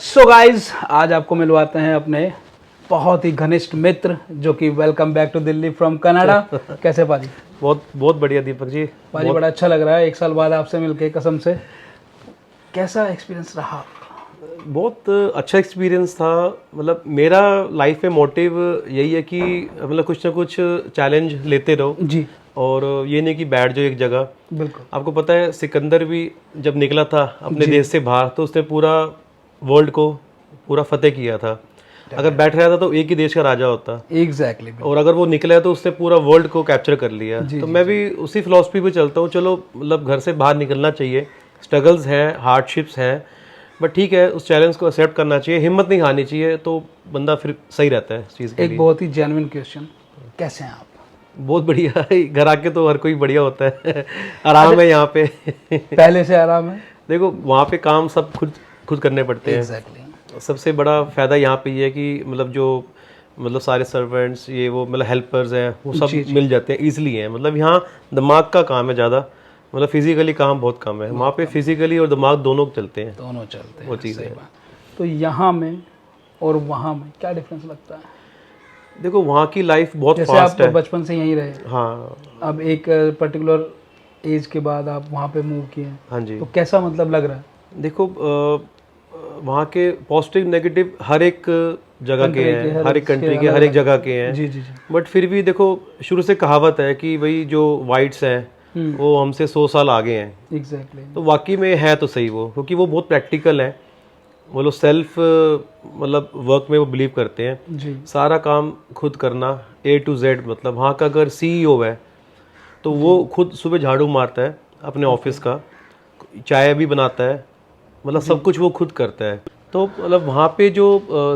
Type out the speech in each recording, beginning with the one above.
So guys आज आपको मिलवाते हैं अपने बहुत ही घनिष्ठ मित्र जो कि welcome back to Delhi from Canada. कैसे पाजी? बहुत बहुत बढ़िया दीपक जी। पाजी बड़ा अच्छा लग रहा है 1 साल बाद आपसे मिलके, कसम से। कैसा एक्सपीरियंस रहा? बहुत अच्छा एक्सपीरियंस था। मतलब मेरा लाइफ में मोटिव यही है कि मतलब कुछ ना कुछ चैलेंज लेते रहो जी, और ये नहीं कि बैठ जाओ एक जगह। बिल्कुल। आपको पता है सिकंदर भी जब निकला था अपने देश से बाहर तो उसने पूरा वर्ल्ड को पूरा फतेह किया था। अगर बैठ रहा था तो एक ही देश का राजा होता। एग्जैक्टली। और अगर वो निकला है तो उसने पूरा वर्ल्ड को कैप्चर कर लिया। तो मैं भी उसी फिलॉसफी पे चलता हूँ। चलो मतलब घर से बाहर निकलना चाहिए, स्ट्रगल्स हैं, हार्डशिप्स हैं, बट ठीक है, उस चैलेंज को एक्सेप्ट करना चाहिए, हिम्मत नहीं हारनी चाहिए, तो बंदा फिर सही रहता है इस चीज़ के लिए। एक बहुत ही जेन्युइन क्वेश्चन, कैसे हैं आप? बहुत बढ़िया है। घर आके तो हर कोई बढ़िया होता है। आराम है यहाँ पे। पहले से आराम है? देखो वहाँ पे काम सब खुद खुद करने पड़ते हैं। एग्जैक्टली। सबसे बड़ा फ़ायदा यहाँ पे ये है कि मतलब जो मतलब सारे सर्वेंट्स ये वो मतलब हेल्पर्स हैं वो सब मिल जाते हैं, ईजिली हैं। मतलब यहाँ दिमाग का काम है ज़्यादा, मतलब फिजिकली काम बहुत कम है। वहाँ पे फिजिकली और दिमाग दोनों चलते हैं। दोनों चलते हैं, वो चीज़ है। तो यहाँ में और वहाँ में क्या डिफरेंस लगता है? देखो वहाँ की लाइफ बहुत जैसे फास्ट आप है। बचपन से यहीं रहे, हाँ अब एक पर्टिकुलर एज के बाद आप वहाँ पे मूव किए, हाँ जी। तो कैसा मतलब लग रहा है? देखो वहाँ के पॉजिटिव नेगेटिव हर एक जगह के हैं, हर एक कंट्री के हर एक जगह के हैं। जी जी जी। बट फिर भी देखो शुरू से कहावत है कि भाई जो वाइट्स हैं वो हमसे 100 साल आगे हैं। एग्जैक्टली। तो वाकई में है तो सही वो, क्योंकि वो बहुत प्रैक्टिकल है। वो लोग सेल्फ मतलब वर्क में वो बिलीव करते हैं। जी सारा काम खुद करना A to Z। मतलब वहाँ का अगर CEO है तो वो खुद सुबह झाड़ू मारता है अपने ऑफिस का, चाय भी बनाता है, मतलब सब कुछ वो खुद करता है। तो मतलब वहाँ पे जो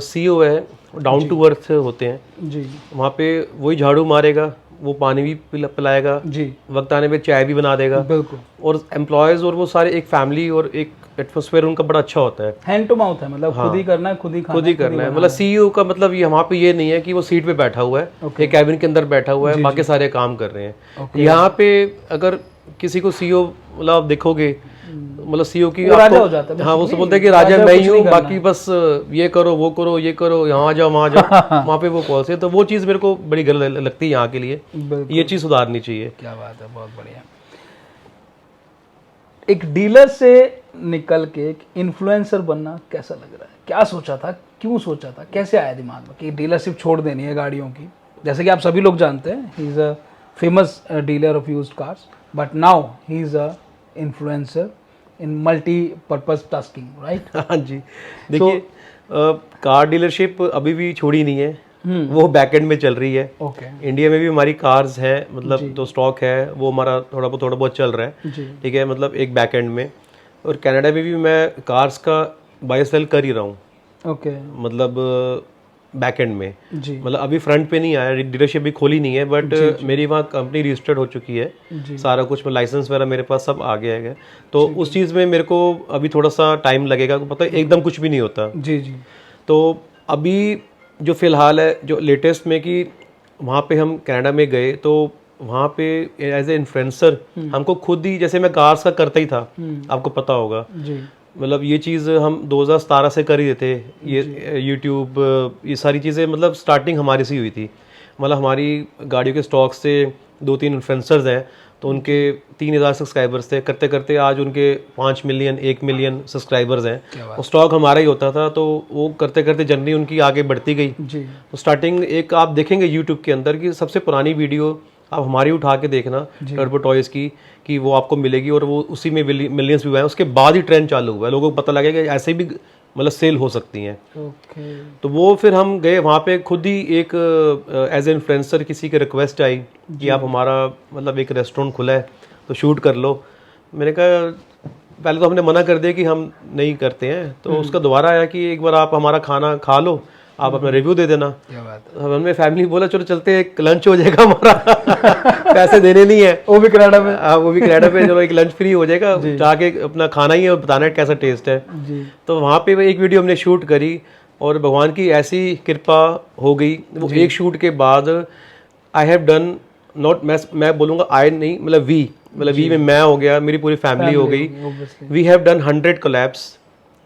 CEO है डाउन टू अर्थ होते हैं। जी वहाँ पे वही झाड़ू मारेगा, वो पानी भी पिलाएगा, जी, वक्त आने पे चाय भी बना देगा। बिल्कुल। और एम्प्लॉयज़ और वो सारे एक फैमिली और एक एटमॉस्फेयर उनका बड़ा अच्छा होता है। हैंड टू माउथ है, मतलब खुद ही करना है, खुद ही खाना खुद ही है, करना है। मतलब CEO का मतलब ये वहाँ पे ये नहीं है कि वो सीट पे बैठा हुआ है, एक कैबिन के अंदर बैठा हुआ है, बाकी सारे काम कर रहे हैं। यहाँ पे अगर किसी को CEO मतलब आप देखोगे, मतलब CEO की राजा हो जाता है। हाँ वो बोलते हैं कि राजा मैं ही हूँ, बाकी बस ये करो वो करो ये करो, यहाँ जाओ वहाँ जाओ। वहाँ पे वो पॉलिसी है। तो वो चीज़ मेरे को बड़ी गलत लगती है यहाँ के लिए। ये चीज़ सुधारनी चाहिए। क्या बात है, बहुत बढ़िया। एक डीलर से निकल के एक इन्फ्लुएंसर बनना कैसा लग रहा है? क्या सोचा था, क्यों सोचा था, कैसे आया दिमाग में कि डीलरशिप छोड़ देनी है गाड़ियों की? जैसे कि आप सभी लोग जानते हैं, he is a famous dealer of used cars, but now he is a influencer in multi purpose tasking, right? हाँ जी। देखिए कार डीलरशिप अभी भी छोड़ी नहीं है, वो बैकएंड में चल रही है। ओके। इंडिया में भी हमारी कार्स हैं, मतलब जो स्टॉक है वो हमारा थोड़ा बहुत चल रहा है। जी ठीक है, मतलब एक बैकएंड में। और कनाडा में भी मैं कार्स का बाय सेल कर ही रहा हूँ, ओके। मतलब बैकएंड में। जी मतलब अभी फ्रंट पे नहीं आया, डीलरशिप भी खोली नहीं है, बट मेरी वहाँ कंपनी रजिस्टर्ड हो चुकी है। जी सारा कुछ लाइसेंस वगैरह मेरे पास सब आ गया है। तो उस चीज़ में मेरे को अभी थोड़ा सा टाइम लगेगा, पता है एकदम कुछ भी नहीं होता। जी जी। तो अभी जो फ़िलहाल है जो लेटेस्ट में कि वहाँ पे हम कनाडा में गए तो वहाँ पे एज ए इन्फ्लुएंसर हमको खुद ही, जैसे मैं कार्स का करता ही था, आपको पता होगा। जी मतलब ये चीज़ हम 2017 से कर ही रहे थे। ये यूट्यूब ये सारी चीज़ें मतलब स्टार्टिंग हमारी से ही हुई थी। मतलब हमारी गाड़ियों के स्टॉक से 2-3 इन्फ्लुएंसर्स हैं, तो उनके 3000 सब्सक्राइबर्स थे। करते करते आज उनके 5 मिलियन 1 मिलियन सब्सक्राइबर्स हैं। और स्टॉक हमारा ही होता था, तो वो करते करते जर्नी उनकी आगे बढ़ती गई। जी। तो स्टार्टिंग एक आप देखेंगे यूट्यूब के अंदर की सबसे पुरानी वीडियो आप हमारी उठा के देखना टर्बो टॉयज़ की, कि वो आपको मिलेगी और वो उसी में मिलियंस व्यू आए। उसके बाद ही ट्रेंड चालू हुआ है, लोगों को पता लगेगा कि ऐसे भी मतलब सेल हो सकती हैं। ओके। तो वो फिर हम गए वहाँ पे खुद ही एक एज ए इन्फ्लुएंसर, किसी की रिक्वेस्ट आई कि आप हमारा मतलब एक रेस्टोरेंट खुला है तो शूट कर लो। मैंने कहा पहले तो हमने मना कर दिया कि हम नहीं करते हैं। तो उसका दोबारा आया कि एक बार आप हमारा खाना खा लो, आप अपना रिव्यू दे देना। क्या बात है। हमने फैमिली बोला चलो चलते हैं, एक लंच हो जाएगा हमारा। पैसे देने नहीं है, वो भी कनाडा में? हाँ वो भी कनाडा पे, चलो एक लंच फ्री हो जाएगा, जाके अपना खाना ही है और बताना है कैसा टेस्ट है। जी। तो वहाँ पे एक वीडियो हमने शूट करी और भगवान की ऐसी कृपा हो गई। वो एक शूट के बाद आई हैव डन नॉट, मैं बोलूँगा आई नहीं, मतलब वी में मैं हो गया, मेरी पूरी फैमिली हो गई। We have done 100 collabs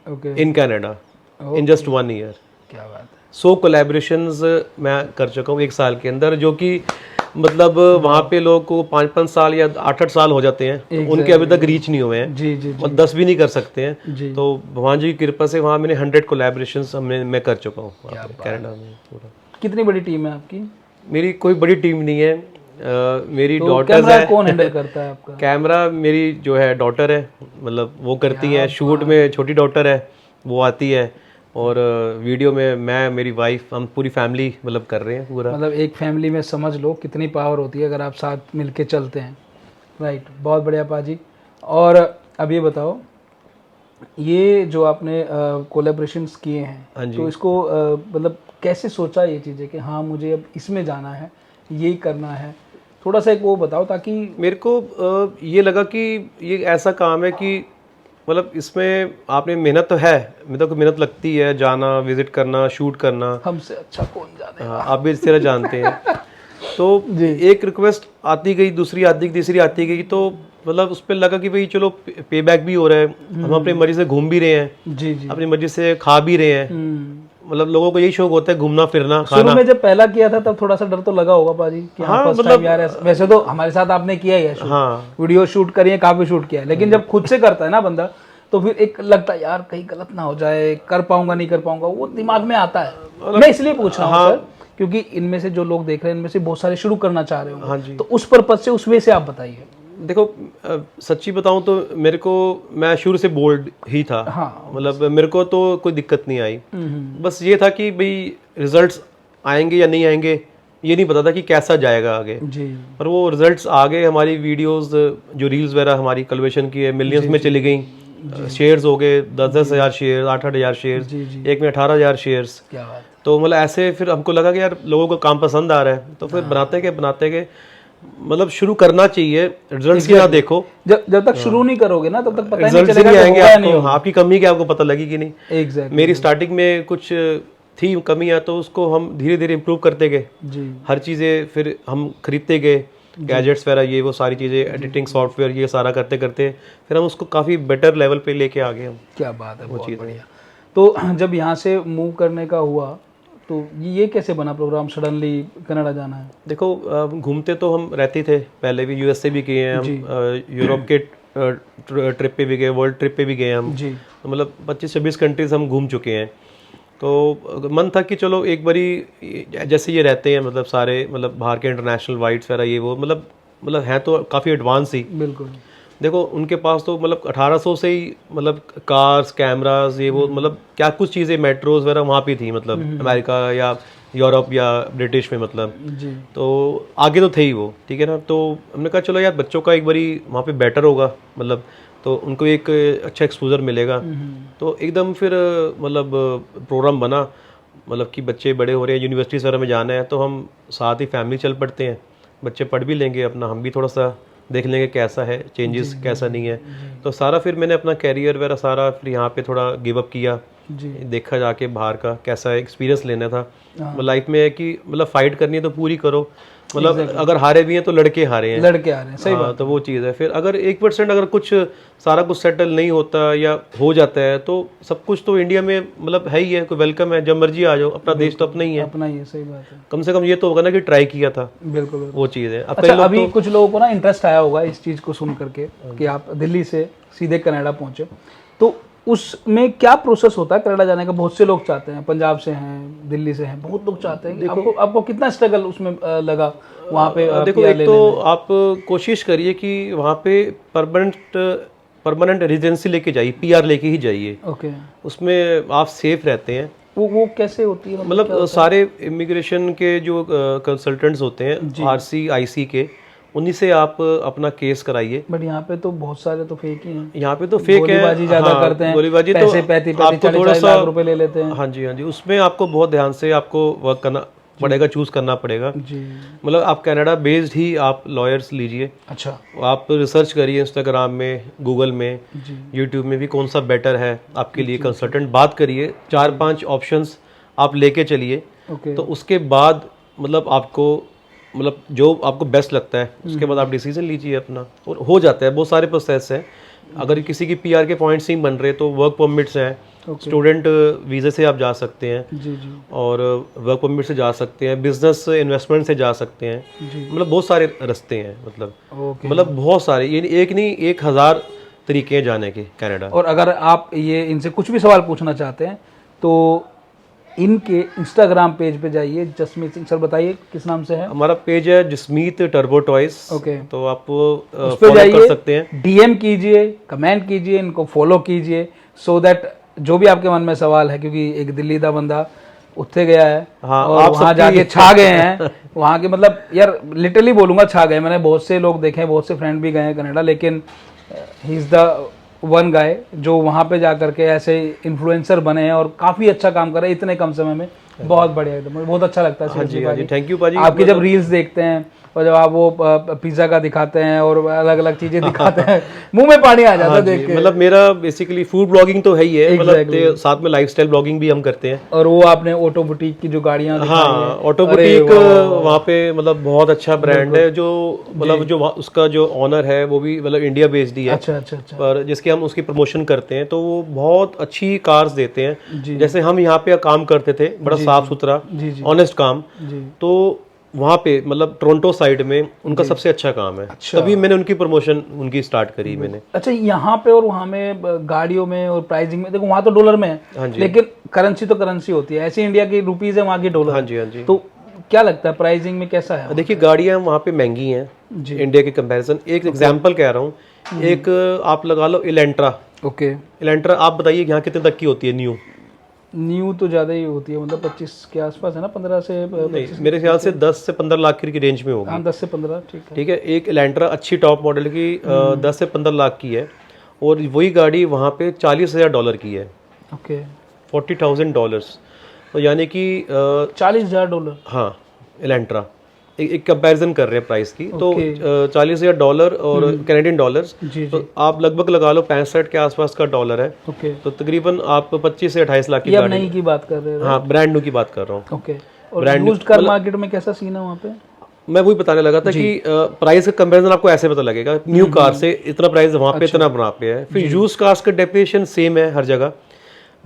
okay. In Canada. In just 1 year. क्या बात है। 100 कोलैबोरेशंस मैं कर चुका हूँ 1 साल के अंदर, जो कि मतलब वहाँ पे लोगों को 5-5 साल या 8-8 साल हो जाते हैं, तो उनके अभी तक रीच नहीं हुए हैं, जी जी और 10 भी नहीं कर सकते हैं। जी। तो भगवान जी की कृपा से वहाँ मैंने 100 कोलैबोरेशंस मैं कर चुका हूँ कनाडा में पूरा। कितनी बड़ी टीम है आपकी? मेरी कोई बड़ी टीम नहीं है, मेरी तो डॉटर्स कैमरा है। कौन हैंडल करता है आपका? कैमरा मेरी जो है डॉटर है, मतलब वो करती है। शूट में छोटी डॉटर है, वो आती है, और वीडियो में मैं, मेरी वाइफ, हम पूरी फैमिली मतलब कर रहे हैं पूरा। मतलब एक फैमिली में समझ लो कितनी पावर होती है अगर आप साथ मिलके चलते हैं। राइट, बहुत बढ़िया पाजी। और अब ये बताओ, ये जो आपने कोलैबोरेशंस किए हैं, तो इसको मतलब कैसे सोचा ये चीज़ें कि हाँ मुझे अब इसमें जाना है, यही करना है? थोड़ा सा एक वो बताओ ताकि मेरे को ये लगा कि ये ऐसा काम है कि मतलब इसमें आपने मेहनत तो है, मतलब को मेहनत लगती है, जाना, विजिट करना, शूट करना। हमसे अच्छा कौन जाने। हाँ, आप भी इस तरह जानते हैं। तो एक रिक्वेस्ट आती गई, दूसरी आती गई, तीसरी आती गई, तो मतलब उस पर लगा कि भाई चलो पे बैक भी हो रहा है, हम अपनी मर्जी से घूम भी रहे हैं, जी जी। अपनी मर्जी से खा भी रहे हैं। मतलब लोगों को यही शौक होता है, घूमना फिरना शुरू खाना। में जब पहला किया था तब थोड़ा सा डर तो लगा होगा पाजी कि हाँ फर्स्ट टाइम यार वैसे तो हमारे साथ आपने किया ही है शूट, हाँ, वीडियो शूट करिए, काफी शूट किया है, लेकिन जब खुद से करता है ना बंदा, तो फिर एक लगता है यार कहीं गलत ना हो जाए, कर पाऊंगा नहीं कर पाऊंगा, वो दिमाग में आता है। मैं इसलिए पूछ रहा हूँ सर, क्योंकि इनमें से जो लोग देख रहे हैं इनमें से बहुत सारे शुरू करना चाह रहे होंगे, तो उस पर्पज से, उस वे से आप बताइए। देखो सच्ची बताऊं तो मेरे को, मैं शुरू से बोल्ड ही था। हाँ, मतलब मेरे को तो कोई दिक्कत नहीं आई, बस ये था कि भाई रिजल्ट्स आएंगे या नहीं आएंगे ये नहीं पता था कि कैसा जाएगा आगे जी। पर वो रिजल्ट्स आ गए। हमारी वीडियोस जो रील्स वगैरह हमारी कल्वेशन की है, मिलियंस में चली गई, शेयर्स हो गए 10-10 हज़ार शेयर, 8-8 हज़ार शेयर, एक में 18 हज़ार शेयर्स। क्या बात है। तो मतलब ऐसे फिर हमको लगा कि यार लोगों को काम पसंद आ रहा है, तो फिर बनाते गए मतलब शुरू करना चाहिए। रिजल्ट्स की ना देखो, जब तक शुरू नहीं करोगे ना तब तक पता रिजल्ट्स नहीं चलेगा आएंगे कि आपको, नहीं होगा। आपकी कमी क्या आपको पता लगी कि नहीं। एग्जैक्टली। मेरी स्टार्टिंग में कुछ थी कमियां, तो उसको हम धीरे धीरे इम्प्रूव करते गए। जी। हर चीज़ें फिर हम खरीदते गए, गैजेट्स वगैरह, ये वो सारी चीज़ें, एडिटिंग सॉफ्टवेयर, ये सारा करते करते फिर हम उसको काफ़ी बेटर लेवल पे लेके आ गए हम। क्या बात है, बहुत बढ़िया। तो जब यहाँ से मूव करने का हुआ तो ये कैसे बना प्रोग्राम, सडनली कनाडा जाना है? देखो घूमते तो हम रहते थे, पहले भी यूएसए भी गए हैं हम, यूरोप के ट्रिप पे भी गए, वर्ल्ड ट्रिप पे भी गए हम जी। तो मतलब 25-26 कंट्रीज हम घूम चुके हैं। तो मन था कि चलो एक बारी, जैसे ये रहते हैं मतलब सारे, मतलब बाहर के इंटरनेशनल वाइट्स वगैरह, ये वो मतलब हैं तो काफ़ी एडवांस ही। बिल्कुल। देखो उनके पास तो मतलब 1800 से ही मतलब कार्स, कैमरास, ये वो, मतलब क्या कुछ चीज़ें, मेट्रोज वगैरह वहाँ पे थी, मतलब अमेरिका या यूरोप या ब्रिटिश में मतलब। जी। तो आगे तो थे ही वो, ठीक है ना। तो हमने कहा चलो यार बच्चों का एक बारी वहाँ पे बेटर होगा, मतलब तो उनको एक अच्छा एक्सपोजर मिलेगा। तो एकदम फिर मतलब प्रोग्राम बना, मतलब कि बच्चे बड़े हो रहे हैं, यूनिवर्सिटीज़ वगैरह में जाना है, तो हम साथ ही फैमिली चल पड़ते हैं, बच्चे पढ़ भी लेंगे अपना, हम भी थोड़ा सा देख लेंगे कैसा है चेंजेस, कैसा नहीं है। तो सारा फिर मैंने अपना कैरियर वगैरह सारा फिर यहाँ पे थोड़ा गिव अप किया, देखा जाके बाहर का कैसा एक्सपीरियंस लेना था। लाइफ में है कि मतलब फाइट करनी है तो पूरी करो, मतलब अगर हारे भी हैं तो लड़के हारे हैं, लड़के आ रहे हैं, सही बात। तो वो चीज़ है। फिर अगर 1% अगर कुछ सारा कुछ सेटल नहीं होता या हो जाता है, तो सब कुछ तो इंडिया में मतलब है ही है, कोई वेलकम है, जब मर्जी आ जाओ, अपना देश तो अपना ही है, अपना ही है, सही बात है। कम से कम ये तो होगा ना कि ट्राई किया था। बिल्कुल। वो चीज़ है। अच्छा, अभी कुछ लोगों को ना इंटरेस्ट आया होगा इस चीज़ को सुन करके कि आप दिल्ली से सीधे कनाडा पहुंचे, तो उसमें क्या प्रोसेस होता है कनाडा जाने का? बहुत से लोग चाहते हैं, पंजाब से हैं, दिल्ली से हैं, बहुत लोग चाहते हैं। आपको कितना स्ट्रगल उसमें लगा वहाँ पे? देखो एक तो आप कोशिश करिए कि वहाँ पे परमानेंट रेजिडेंसी लेके जाइए, पीआर लेके ही जाइए। ओके। उसमें आप सेफ रहते हैं। वो कैसे होती है? मतलब सारे इमिग्रेशन के जो कंसल्टेंट्स होते हैं, आरसी आईसी के, उन्हीं से आप अपना केस कराइए। बट यहाँ पे तो बहुत सारे तो फेक ही हैं। यहाँ पे तो फेक है, गोलीबाजी ज्यादा करते हैं, गोलीबाजी तो पैसे 35-40 लाख रुपए ले लेते हैं। हाँ जी, उसमें आपको बहुत ध्यान से आपको वर्क करना पड़ेगा, चूज करना पड़ेगा जी। मतलब आप कनाडा बेस्ड ही आप लॉयर्स लीजिए। अच्छा। आप रिसर्च करिए इंस्टाग्राम में, गूगल में, यूट्यूब में भी कौन सा बेटर है आपके लिए कंसल्टेंट, बात करिए, 4-5 ऑप्शंस आप लेके चलिए। तो उसके बाद मतलब आपको, मतलब जो आपको बेस्ट लगता है उसके बाद आप डिसीजन लीजिए अपना, और हो जाता है। बहुत सारे प्रोसेस है, अगर किसी की पीआर के पॉइंट्स नहीं बन रहे तो वर्क परमिट्स हैं, स्टूडेंट वीज़े से आप जा सकते हैं, जी जी और वर्क परमिट से जा सकते हैं, बिजनेस इन्वेस्टमेंट से जा सकते हैं, मतलब बहुत सारे रास्ते हैं, मतलब बहुत सारे, ये एक नहीं 1000 तरीके हैं जाने के कनाडा। और अगर आप ये इनसे कुछ भी सवाल पूछना चाहते हैं तो इनके इंस्टाग्राम पेज पे जाइए। जसमीत सिंह, सर बताइए किस नाम से है? हमारा पेज है जसमीत टर्बो टॉयज। ओके, तो आप उस पे फॉलो कर जाइए, सकते हैं, डीएम कीजिए, कमेंट कीजिए, इनको फॉलो कीजिए, सो दैट जो भी आपके मन में सवाल है, क्योंकि एक दिल्ली का बंदा उत्थे गया है, हाँ, और आप वहाँ जाके छा गए हैं वहाँ के, मतलब यार लिटरली बोलूंगा छा गए। मैंने बहुत से लोग देखे हैं, बहुत से फ्रेंड भी गए हैं कनाडा, लेकिन he is the one guy जो वहाँ पे जा करके ऐसे इन्फ्लुएंसर बने हैं और काफ़ी अच्छा काम कर रहे हैं इतने कम समय में। बहुत बढ़िया, एकदम मुझे बहुत अच्छा लगता है। हाँ जी, थैंक यू पाजी। आपकी जब रील्स देखते हैं और जब आप वो पिज्ज़ा का दिखाते हैं और अलग अलग चीज़ें दिखाते हैं, मुंह में पानी आ जाता है देख के। मतलब मेरा बेसिकली फूड ब्लॉगिंग तो है ही है, मतलब साथ में लाइफस्टाइल ब्लॉगिंग भी हम करते हैं। और वो आपने ऑटो बुटीक की जो गाड़ियाँ दिखाई हैं, हाँ, ऑटो बुटीक वहाँ पे मतलब बहुत अच्छा ब्रांड है, जो मतलब जो उसका जो ऑनर है वो भी मतलब इंडिया बेस्ड ही है। अच्छा अच्छा अच्छा। पर जिसकी हम उसकी प्रमोशन करते हैं, तो वो बहुत अच्छी कार्स देते हैं। जैसे हम यहाँ पे काम करते थे, बड़ा साफ सुथरा ऑनेस्ट काम, तो वहाँ पे मतलब टोरंटो साइड में उनका सबसे अच्छा काम है। तभी मैंने उनकी प्रमोशन उनकी स्टार्ट करी मैंने। अच्छा, यहाँ पे और वहाँ में गाड़ियों में और प्राइसिंग में, देखो वहाँ तो डॉलर में है, लेकिन करेंसी तो करेंसी होती है, ऐसे इंडिया की रुपीज है, वहाँ की डॉलर। हाँ जी, हाँ जी। तो क्या लगता है प्राइसिंग में कैसा है? देखिए, गाड़ियाँ वहाँ पे महंगी हैं इंडिया के कंपैरिजन। एक एग्जांपल कह रहा हूँ, एक आप लगा लो इलेंट्रा। ओके, इलेंट्रा आप बताइए यहाँ कितने तक की होती है? न्यू तो ज़्यादा ही होती है, मतलब 25 के आसपास है ना, 15 से नहीं, मेरे ख्याल से 10 से 15 लाख की रेंज में होगी। हाँ, 10 से 15, ठीक है। ठीक है, एक इलेंट्रा अच्छी टॉप मॉडल की 10 से 15 लाख की है, और वही गाड़ी वहाँ पे $40,000 की है। ओके, $40,000, तो यानी कि $40,000। हाँ, इलेंट्रा एक कंपैरिजन कर रहे हैं प्राइस की, तो $40,000 और कैनेडियन डॉलर्स, तो आप लगभग लगा लो 65 के आसपास का डॉलर है। ओके, तो तकरीबन आप 25 से 28 लाख की ये गाड़ी। नई की बात कर रहे हैं? हाँ, ब्रांड न्यू की बात कर रहा हूँ। ओके, और यूज्ड कार मार्केट में कैसा सीन है वहाँ पे? मैं वही बताने लगा था कि प्राइस का कंपैरिजन आपको ऐसे पता लगेगा, न्यू कार से इतना प्राइस वहाँ पे इतना वहाँ पे है। फिर यूज कार्स का डेप्रिसिएशन सेम है हर जगह।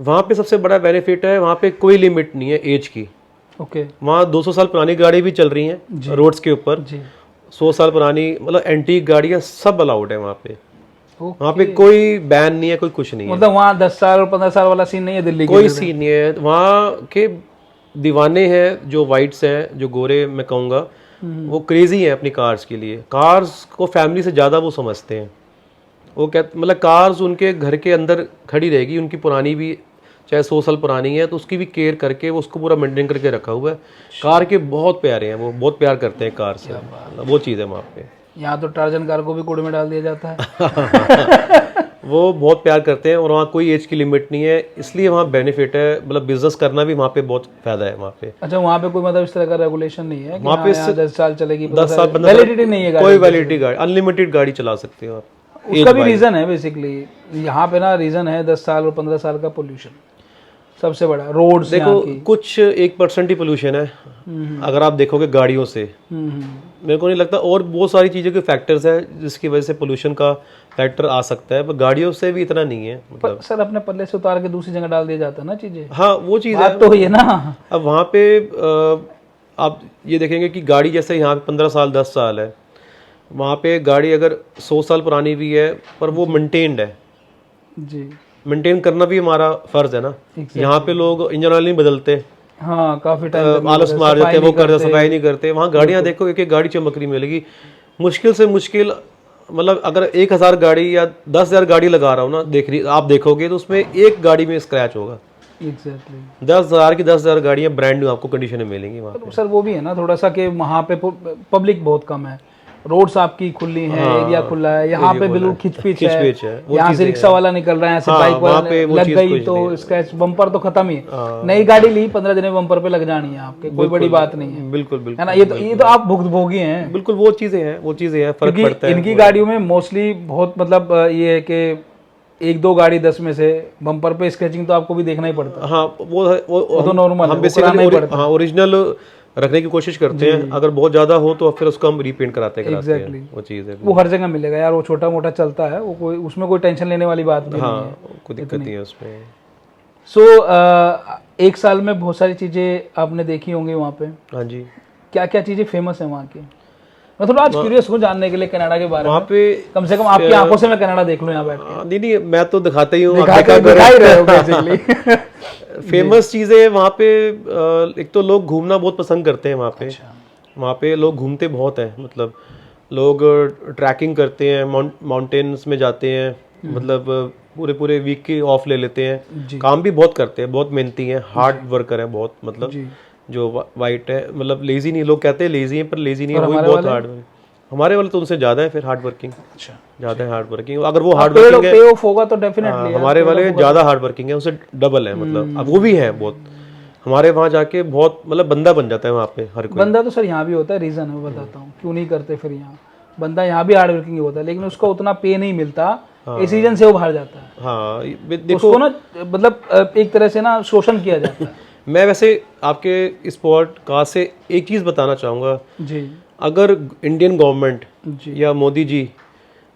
वहाँ पे सबसे बड़ा बेनिफिट है, वहाँ पे कोई लिमिट नहीं है एज की। ओके, वहाँ 200 साल पुरानी गाड़ी भी चल रही हैं रोड्स के ऊपर, 100 साल पुरानी, मतलब एंटीक गाड़ियाँ सब अलाउड है वहाँ पे। वहाँ पे कोई बैन नहीं है, कोई कुछ नहीं है। मतलब वहाँ 10 साल और 15 साल वाला सीन नहीं है दिल्ली कोई सीन नहीं है। वहाँ के दीवाने हैं जो वाइट्स हैं, जो गोरे मैं कहूँगा, वो क्रेजी हैं अपनी कार्स के लिए। कार्स को फैमिली से ज़्यादा वो समझते हैं। वो कहते मतलब कार्स उनके घर के अंदर खड़ी रहेगी, उनकी पुरानी भी चाहे 100 साल पुरानी है, तो उसकी भी केयर करके वो उसको पूरा मेंटेन करके रखा हुआ है। कार के बहुत प्यारे हैं, वो बहुत प्यार करते हैं कार से, वो चीज़ है वहाँ पे। यहाँ तो टार्जन कार को भी कूड़े में डाल दिया जाता है। वो बहुत प्यार करते हैं, और वहाँ कोई एज की लिमिट नहीं है, इसलिए वहाँ बेनिफिट है। मतलब बिजनेस करना भी वहाँ पे बहुत फायदा है वहाँ पे। अच्छा, वहाँ पे कोई मतलब इस तरह का रेगुलेशन नहीं है? वहाँ पे 10 साल चलेगी, 10 साल वैलिडिटी नहीं है गाड़ी, कोई वैलिडिटी गाड़ी, अनलिमिटेड गाड़ी चला सकते हो आप। उसका भी रीजन है बेसिकली यहाँ पे ना, रीजन है 10 साल और 15 साल का पोल्यूशन सबसे बड़ा। रोड्स देखो, कुछ 1% ही पोल्यूशन है अगर आप देखोगे गाड़ियों से। मेरे को नहीं लगता, और बहुत सारी चीज़ों के फैक्टर्स हैं जिसकी वजह से पोल्यूशन का फैक्टर आ सकता है, पर गाड़ियों से भी इतना नहीं है। मतलब सर अपने पल्ले से उतार के दूसरी जगह डाल दिया जाता है ना चीजें। हाँ, वो चीज़ है तो ये ना। अब वहाँ पे आप ये देखेंगे कि गाड़ी जैसे यहाँ पे 15 साल 10 साल है, वहाँ पे गाड़ी अगर 100 साल पुरानी भी है पर वो मेंटेन्ड है जी, मेंटेन करना भी हमारा फर्ज है ना। यहाँ पे लोग इंजन ऑयल नहीं बदलते, हाँ, काफी टाइम आलस मार जाते हैं, वो करते, सफाई नहीं करते। वहाँ गाड़ियाँ देखो, एक एक गाड़ी चमक रही मिलेगी। मुश्किल से मुश्किल, मतलब अगर 1000 गाड़ी या 10,000 गाड़ी लगा रहा हूँ ना, आप देखोगे तो उसमें एक गाड़ी में स्क्रैच होगा। एग्जैक्टली 10,000 की 10,000 गाड़ियाँ ब्रांड न्यू आपको कंडीशन में मिलेंगी वहाँ पे। सर वो भी है ना थोड़ा सा कि वहाँ पे पब्लिक बहुत कम है, रोड्स आपकी खुली हैं, एरिया खुला है। यहाँ पे बिल्कुल खिचपिच है, यहाँ से रिक्शा वाला निकल रहा है, ऐसे बाइक वाला लग गई तो स्क्रैच, बम्पर तो खत्म ही है। नई गाड़ी ली 15 दिन में बम्पर पे लग जानी है आपके, कोई बड़ी बात नहीं है। बिल्कुल बिल्कुल है ना, ये तो आप भुगतभोगी हैं। बिल्कुल, वो चीजें हैं, फर्क पड़ता है। इनकी गाड़ियों में मोस्टली बहुत मतलब ये है कि 1-2 गाड़ी 10 में से बम्पर पे स्क्रैचिंग तो आपको भी देखना ही पड़ता है। हाँ, वो तो नॉर्मल हम बेसिकली हाँ ओरिजिनल रखने की कोशिश करते हैं। अगर बहुत ज्यादा हो तो फिर उसको हम रीपेंट कराते हैं। वो चीज़ है, वो हर जगह मिलेगा यार, वो छोटा मोटा चलता है, वो कोई उसमें कोई टेंशन लेने वाली बात नहीं है। कोई दिक्कत नहीं है उसमें। सो एक साल में बहुत सारी चीज़ें आपने देखी होंगी वहाँ पे, हाँ जी। क्या क्या चीज़ें फेमस है वहाँ की? मैं थोड़ा आज क्यूरियस हूँ जानने के लिए कनाडा के बारे वहाँ में। पे कम से कम आपकी आंखों से मैं कनाडा देख लूँ यहाँ बैठ के। नहीं नहीं, मैं तो दिखाता ही हूँ, दिखा ही रहे हो बेसिकली। फेमस चीज़ें वहाँ पे एक तो लोग घूमना बहुत पसंद करते हैं वहाँ पे। अच्छा। वहाँ पे लोग घूमते बहुत हैं, मतलब लोग ट्रैकिंग करते हैं, माउंटेन्स में जाते हैं, मतलब पूरे पूरे वीक के ऑफ ले लेते हैं। काम भी बहुत करते हैं, बहुत मेहनती हैं, हार्ड वर्कर है बहुत, मतलब जी। जो वाइट है, मतलब लेजी नहीं, लोग कहते हैं लेजी है पर लेजी नहीं है, और वो भी हमारे बहुत वाले? हार्ड। हमारे वाले तो उनसे ज़्यादा है फिर हार्ड वर्किंग, अच्छा। ज़्यादा है हार्ड वर्किंग। अगर वो हार्ड पे वर्किंग है, ऑफ होगा तो डेफिनेटली हमारे वाले ज़्यादा हार्ड वर्किंग है, उससे डबल है, मतलब अब वो भी है बहुत। हमारे वहाँ जाके बहुत मतलब बंदा बन जाता है वहाँ पे हर कोई। बंदा तो सर यहाँ भी होता है, रीज़न है बताता हूँ क्यों नहीं करते फिर यहाँ। बंदा यहाँ भी हार्ड वर्किंग होता है लेकिन उसको उतना पे नहीं मिलता, इस रीजन से वो बाहर जाता है। हाँ देखो, उसको ना मतलब एक तरह से ना शोषण किया जाता है। मैं वैसे आपके इस पॉडकास्ट से एक चीज़ बताना चाहूँगा, जी अगर इंडियन गवर्नमेंट जी या Modi ji,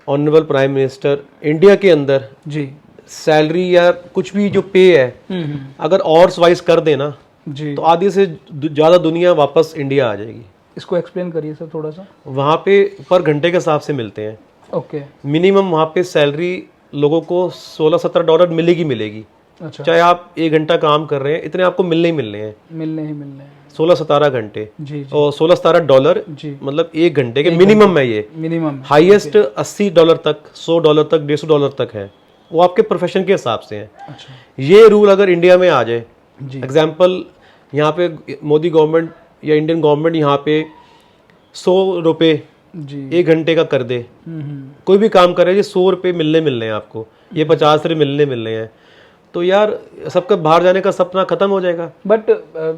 honourable prime minister, India के अंदर जी सैलरी या कुछ भी जो पे है अगर और वाइज कर देना, जी, तो आधी से ज़्यादा दुनिया वापस इंडिया आ जाएगी। इसको एक्सप्लेन करिए सर थोड़ा सा। वहाँ पे पर घंटे के हिसाब से मिलते हैं, ओके। मिनिमम वहाँ पे सैलरी लोगों को $16-17 मिलेगी मिलेगी। अच्छा। चाहे आप 1 घंटा काम कर रहे हैं, इतने आपको मिलने ही मिलने हैं, मिलने ही मिलने हैं। 16-17 घंटे जी जी और $16-17 जी, मतलब 1 घंटे के मिनिमम है ये। मिनिमम। हाईएस्ट $80 तक, $100 तक, $150 तक है, वो आपके प्रोफेशन के हिसाब से है। अच्छा। ये रूल अगर इंडिया में आ जाए, जी एग्जाम्पल यहाँ पे मोदी गवर्नमेंट या इंडियन गवर्नमेंट यहाँ पे ₹100 जी। 1 घंटे का कर दे, कोई भी काम करे, ये ₹100 मिलने हैं आपको, ये ₹50 मिलने हैं, तो यार सबका बाहर जाने का सपना खत्म हो जाएगा। बट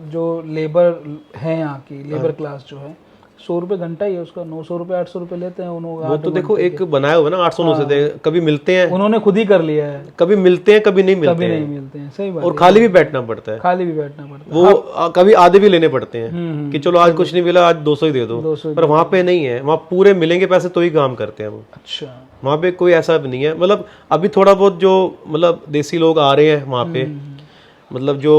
जो लेबर है यहाँ की, लेबर क्लास जो है, 100 रुपये घंटा ही है उसका, 900 रुपये 800 रुपये लेते हैं उन्होंने। वो तो देखो एक बनाया हुआ है ना, 800 900 दे, कभी मिलते हैं, उन्होंने खुद ही कर लिया है। कभी मिलते हैं, कभी नहीं मिलते कभी नहीं हैं, मिलते हैं, सही बात और है। खाली भी बैठना पड़ता है, खाली भी बैठना पड़ता है। वो कभी आधे भी लेने पड़ते हैं कि चलो आज कुछ नहीं मिला, आज 200 ही दे दो, 200 पर वहाँ पे नहीं है, वहाँ पूरे मिलेंगे पैसे तो ही काम करते हैं वो। अच्छा। वहाँ पे कोई ऐसा भी नहीं है, मतलब अभी थोड़ा बहुत जो मतलब देसी लोग आ रहे हैं वहाँ पे, मतलब जो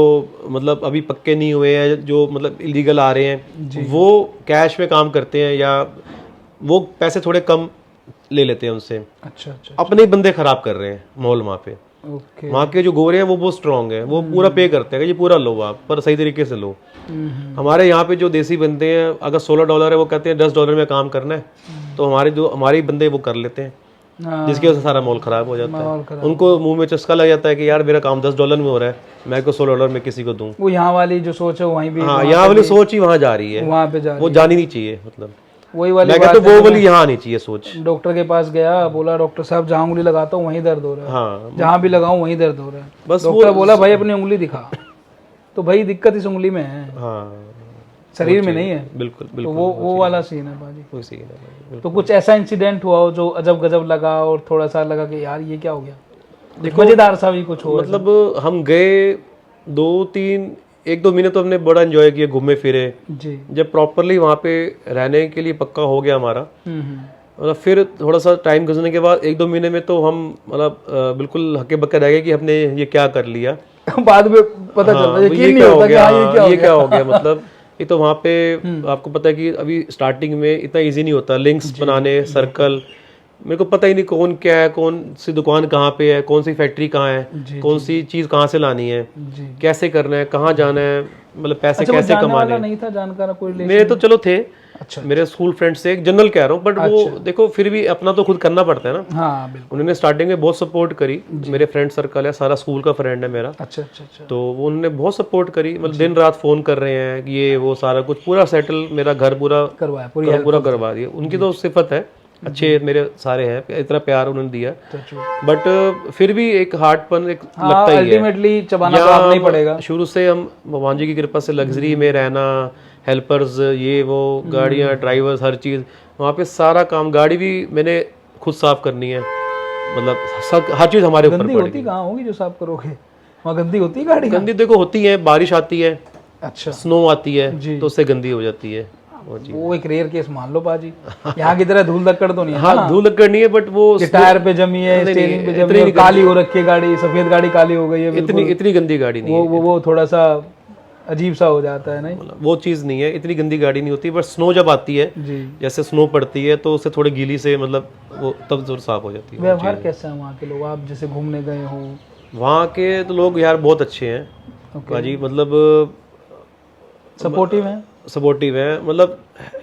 मतलब अभी पक्के नहीं हुए हैं, जो मतलब इलीगल आ रहे हैं, वो कैश में काम करते हैं या वो पैसे थोड़े कम ले लेते हैं उनसे, अच्छा अच्छा। अपने ही बंदे खराब कर रहे हैं माहौल वहाँ पे। ओके। वहाँ के जो गोरे हैं वो बहुत स्ट्रांग है, वो पूरा पे करते हैं कि ये पूरा लो आप, पर सही तरीके से लो। हमारे यहाँ पे जो देसी बंदे हैं, अगर $16 है, वो कहते हैं $10 में काम करना है, तो हमारे ही बंदे वो कर लेते हैं, हाँ, जिसकी वजह से सारा माहौल खराब हो जाता माहौल है। खराब। उनको मुंह में चस्का लग जाता है कि यार मेरा काम $10 में हो रहा है, मैं को $16 में किसी को दूं। वो यहाँ वाली जो सोच है वहीं भी, हाँ, यहाँ वाली सोच ही वहाँ जा रही है, वहाँ पे जा वो जानी नहीं चाहिए, मतलब वही वाली मैं बात कहता हूँ है। वो वाली यहाँ आनी चाहिए सोच। डॉक्टर के पास गया, बोला डॉक्टर साहब जहाँ उंगली लगाता हूँ वहीं दर्द हो रहा है, हाँ, जहाँ भी लगाऊं वहीं दर्द हो रहा है। बस डॉक्टर बोला भाई अपनी उंगली दिखा, तो भाई दिक्कत इस उंगली में है, हाँ, शरीर में नहीं है। बिल्कुल तो बिल्कुल, वो वाला सीन है बाजी। उसी के लिए। तो कुछ ऐसा इंसिडेंट हुआ हो जो अजब गजब लगा और थोड़ा सा लगा कि यार ये क्या हो गया, मजेदार सा भी कुछ हो? मतलब हम गए 1-2 महीने तो हमने बड़ा एंजॉय किया, घूमे फिरे। जी। जब प्रॉपरली वहाँ पे रहने के लिए पक्का हो गया हमारा, हम्म। मतलब फिर थोड़ा सा टाइम गुजरने के बाद 1-2 महीने में तो हम मतलब बिल्कुल हक्के बक्के रह गए कि हमने ये क्या कर लिया। बाद में पता चलता है, यकीन नहीं होता कि हाँ ये क्या हो गया। मतलब ये तो वहाँ पे आपको पता है कि अभी स्टार्टिंग में इतना इजी नहीं होता, लिंक्स बनाने, सर्कल, मेरे को पता ही नहीं कौन क्या है, कौन सी दुकान कहाँ पे है, कौन सी फैक्ट्री कहाँ है, कौन सी चीज़ कहाँ से लानी है, जी। कैसे करना है, कहाँ जाना है, मतलब पैसे अच्छा, वो कैसे जानने कमाने वाला हैं। नहीं था, जानकार कोई रिलेशन? मेरे तो चलो थे, अच्छा। मेरे स्कूल फ्रेंड से, एक जनरल कह रहा हूँ, बट वो देखो फिर भी अपना तो खुद करना पड़ता है ना। हाँ बिल्कुल। उन्होंने स्टार्टिंग में बहुत सपोर्ट करी, मेरे फ्रेंड सर्कल है सारा स्कूल का फ्रेंड है मेरा, अच्छा अच्छा अच्छा। तो वो उन्होंने बहुत सपोर्ट करी, मतलब दिन रात फोन कर रहे हैं, ये वो सारा कुछ पूरा सेटल, मेरा घर पूरा करवाया, पूरी पूरा करवा दिया। उनकी तो सिफत है, अच्छे मेरे सारे हैं, इतना प्यार उन्होंने दिया, बट फिर भी एक हार्डपन एक लगता ही है। अल्टीमेटली चबाना तो आपने ही पड़ेगा। शुरू से हम भगवान जी की कृपा से लग्जरी में रहना, हेल्पर्स, ये वो, गाड़ियाँ, ड्राइवर्स, हर चीज़ वहाँ पे सारा काम, गाड़ी भी मैंने खुद साफ करनी है, मतलब सब हर चीज़ हमारे ऊपर गंदी पड़ेगी। होती कहाँ होगी जो साफ करोगे? वहाँ गंदी होती है गाड़ी? गंदी देखो होती है, बारिश आती है, अच्छा। स्नो आती है, तो उससे गंदी हो जाती है। वो एक रेयर केस मान लो पाजी। यहाँ की तरह धूल धक्कड़ तो नहीं है हाँ ना? धूल लकड़ नहीं है, बट वो कि टायर पे जमी है, स्टीयरिंग पे जमी है, काली हो रखी है गाड़ी, सफेद गाड़ी काली हो गई है, इतनी गंदी गाड़ी नहीं है। वो थोड़ा सा अजीब सा हो जाता है नहीं? वो चीज़ नहीं है, इतनी गंदी गाड़ी नहीं होती, बट स्नो जब आती है, जी। जैसे स्नो पड़ती है तो उससे थोड़ी गीली से मतलब वो तब जरूर साफ हो जाती है। व्यवहार कैसा है वहाँ के लोग, आप जैसे घूमने गए हो? वहाँ के तो लोग यार बहुत अच्छे हैं भाजी, मतलब सपोर्टिव है? सपोर्टिव है, मतलब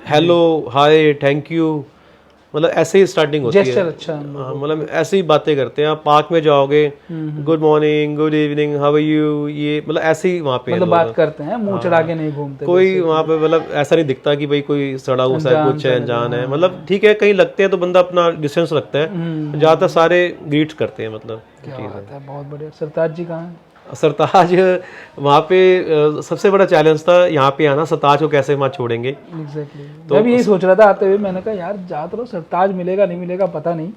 हेलो हाय थैंक यू, मतलब ऐसे ही स्टार्टिंग होती है। जेस्चर अच्छा है। हाँ, मतलब ऐसे ही बातें करते हैं। आप पार्क में जाओगे, good morning, good evening, how are you, ये मतलब ऐसे ही वहाँ पे मतलब बात करते हैं, मुंह चढ़ा के नहीं घूमते कोई वहाँ पे, मतलब ऐसा नहीं दिखता कि भाई कोई सड़ा हुआ सा कुछ है, अनजान है। मतलब ठीक है, कहीं लगते हैं तो बंदा अपना डिस्टेंस रखता है, ज़्यादातर सारे ग्रीट करते हैं। मतलब क्या बात है, बहुत बढ़िया। सरताज जी कहाँ हैं? सरताज वहाँ पे सबसे बड़ा चैलेंज था यहाँ पे आना, सरताज को कैसे वहाँ छोड़ेंगे। एग्जैक्टली मैं भी यही सोच रहा था आते हुए, मैंने कहा यार जा तो सरताज मिलेगा नहीं मिलेगा पता नहीं,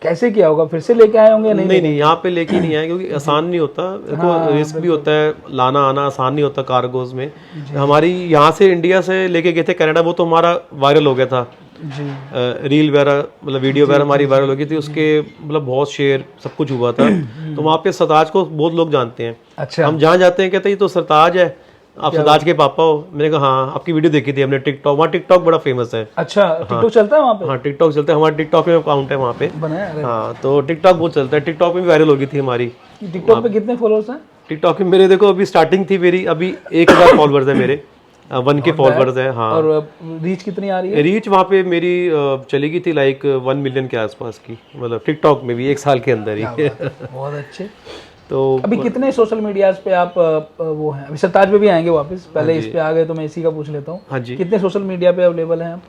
कैसे किया होगा, फिर से लेके आए होंगे? नहीं, यहाँ पे लेके नहीं आए, क्योंकि आसान नहीं होता, देखो रिस्क भी होता है, लाना आना आसान नहीं होता कार्गोज में। हमारी यहाँ से इंडिया से लेके गए थे कनाडा, वो तो हमारा वायरल हो गया था जी। रील वगैरह, मतलब वीडियो वगैरह हमारी वायरल हो गई थी, उसके मतलब बहुत शेयर सब कुछ हुआ था। तो वहाँ पे सरताज को बहुत लोग जानते हैं। अच्छा। हम जहाँ जाते हैं कहते हैं ये तो सरताज है, आप सरताज के पापा हो। मैंने कहा हाँ, आपकी वीडियो देखी थी हमने टिकटॉक, वहाँ टिकटॉक बड़ा फेमस है। अच्छा, टिकटॉक चलता है वहाँ पे? हाँ टिकटॉक चलता है, हमारा टिकटॉक में अकाउंट है वहाँ पे बनाया? अरे हाँ, तो टिकटॉक बहुत चलता है, टिकटॉक में भी वायरल हो गई थी हमारी। टिकटॉक पे कितने फॉलोअर्स हैं? टिकटॉक में मेरे देखो अभी स्टार्टिंग थी मेरी, अभी 1000 फॉलोअर्स है मेरे, 1K फॉलोअर्स है। हाँ, और रीच कितनी आ रही है? रीच वहाँ पे मेरी चली गई थी लाइक 1 मिलियन के आसपास की, मतलब टिकटॉक में भी 1 साल के अंदर ही। बहुत अच्छे। तो अभी कितने सोशल मीडियाज पे आप वो हैं? अभी सरताज पे भी आएंगे वापस, पहले इस पे आ गए तो मैं इसी का पूछ लेता हूँ। हाँ जी, कितने सोशल मीडिया पे अवेलेबल हैं आप?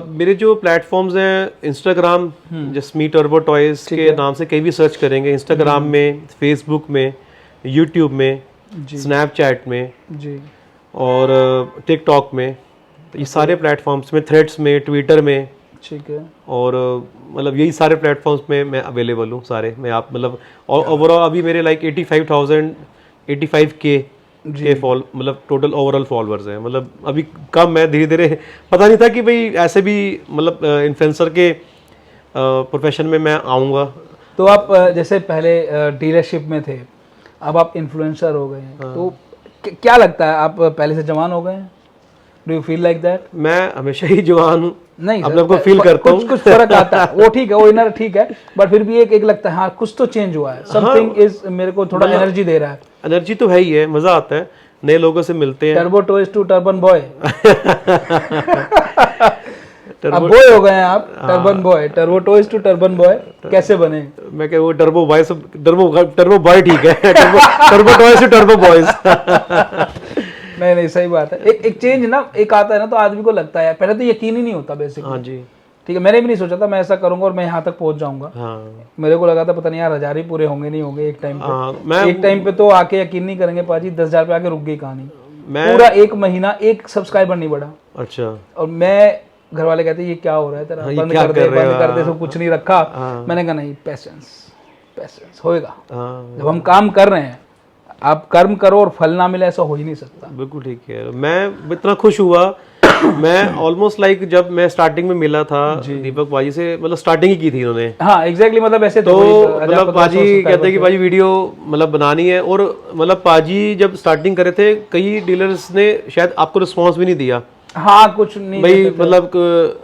मेरे जो प्लेटफॉर्म्स हैं, इंस्टाग्राम जसमी टर्बो टॉयज के नाम से कहीं भी सर्च करेंगे, इंस्टाग्राम में, फेसबुक में, यूट्यूब में, स्नैपचैट में जी, और टिकटॉक में, तो ये सारे प्लेटफॉर्म्स में, थ्रेड्स में, ट्विटर में, ठीक है। और मतलब यही सारे प्लेटफॉर्म्स में मैं अवेलेबल हूँ सारे में। आप मतलब और ओवरऑल अभी मेरे लाइक 85K के मतलब टोटल ओवरऑल फॉलोअर्स हैं। मतलब अभी कम है, धीरे धीरे पता नहीं था कि भाई ऐसे भी मतलब इन्फ्लुएंसर के प्रोफेशन में मैं आऊँगा। तो आप जैसे पहले डीलरशिप में थे, अब आप इन्फ्लुएंसर हो गए हैं, तो क्या लगता है आप पहले से जवान हो गए हैं? Do you feel like that? मैं हमेशा ही जवान हूँ, नहीं अपने को फील करता हूँ। कुछ फर्क आता है, वो ठीक है, वो इनर ठीक है, बट फिर भी एक लगता है हाँ कुछ तो चेंज हुआ है, समथिंग इज मेरे को थोड़ा एनर्जी दे रहा है। एनर्जी तो है ही है, मजा आता है, नए लोगों से मिलते हैं। Turbo toys to turban boy. अब बॉय हो गए हैं आप, turban boy, turbo toys to turban boy कैसे बने? मैं क्या वो टर्बो बॉय सब, टर्बो बॉय ठीक है, turbo toys to turbo boys. नहीं सही बात है। एक चेंज ना एक आता है ना, तो आदमी को लगता है, पहले तो यकीन ही नहीं होता बेसिकली। हाँ जी, ठीक है, मैंने भी नहीं सोचा था मैं ऐसा करूंगा और मैं यहाँ तक पहुंच जाऊंगा। हाँ, मेरे को लगा था पता नहीं यार 1000 ही पूरे होंगे नहीं होंगे एक टाइम पे। मैं एक टाइम पे तो आके यकीन नहीं करेंगे पाजी, 10,000 पे आके रुक गई कहानी। मैं पूरा एक महीना एक सब्सक्राइबर नहीं बढ़ा, अच्छा, और मैं घर वाले कहते ये क्या हो रहा है तेरा, बंद कर दे, सब कुछ नहीं रखा। मैंने कहा नहीं, पेशेंस होएगा। जब हम काम कर रहे हैं, आप कर्म करो और फल ना मिले, ऐसा हो ही नहीं सकता। बिल्कुल ठीक है। मैं इतना खुश हुआ, मैं ऑलमोस्ट लाइक जब मैं स्टार्टिंग में मिला था दीपक बाजी से, मतलब स्टार्टिंग ही की थी इन्होंने। हाँ एग्जैक्टली, मतलब ऐसे तो मतलब बाजी कहते हैं कि बाजी वीडियो मतलब बनानी है, और मतलब बाजी जब स्टार्टिंग करे थे, कई डीलर्स ने शायद आपको रिस्पॉन्स भी नहीं दिया। हाँ कुछ नहीं भाई, मतलब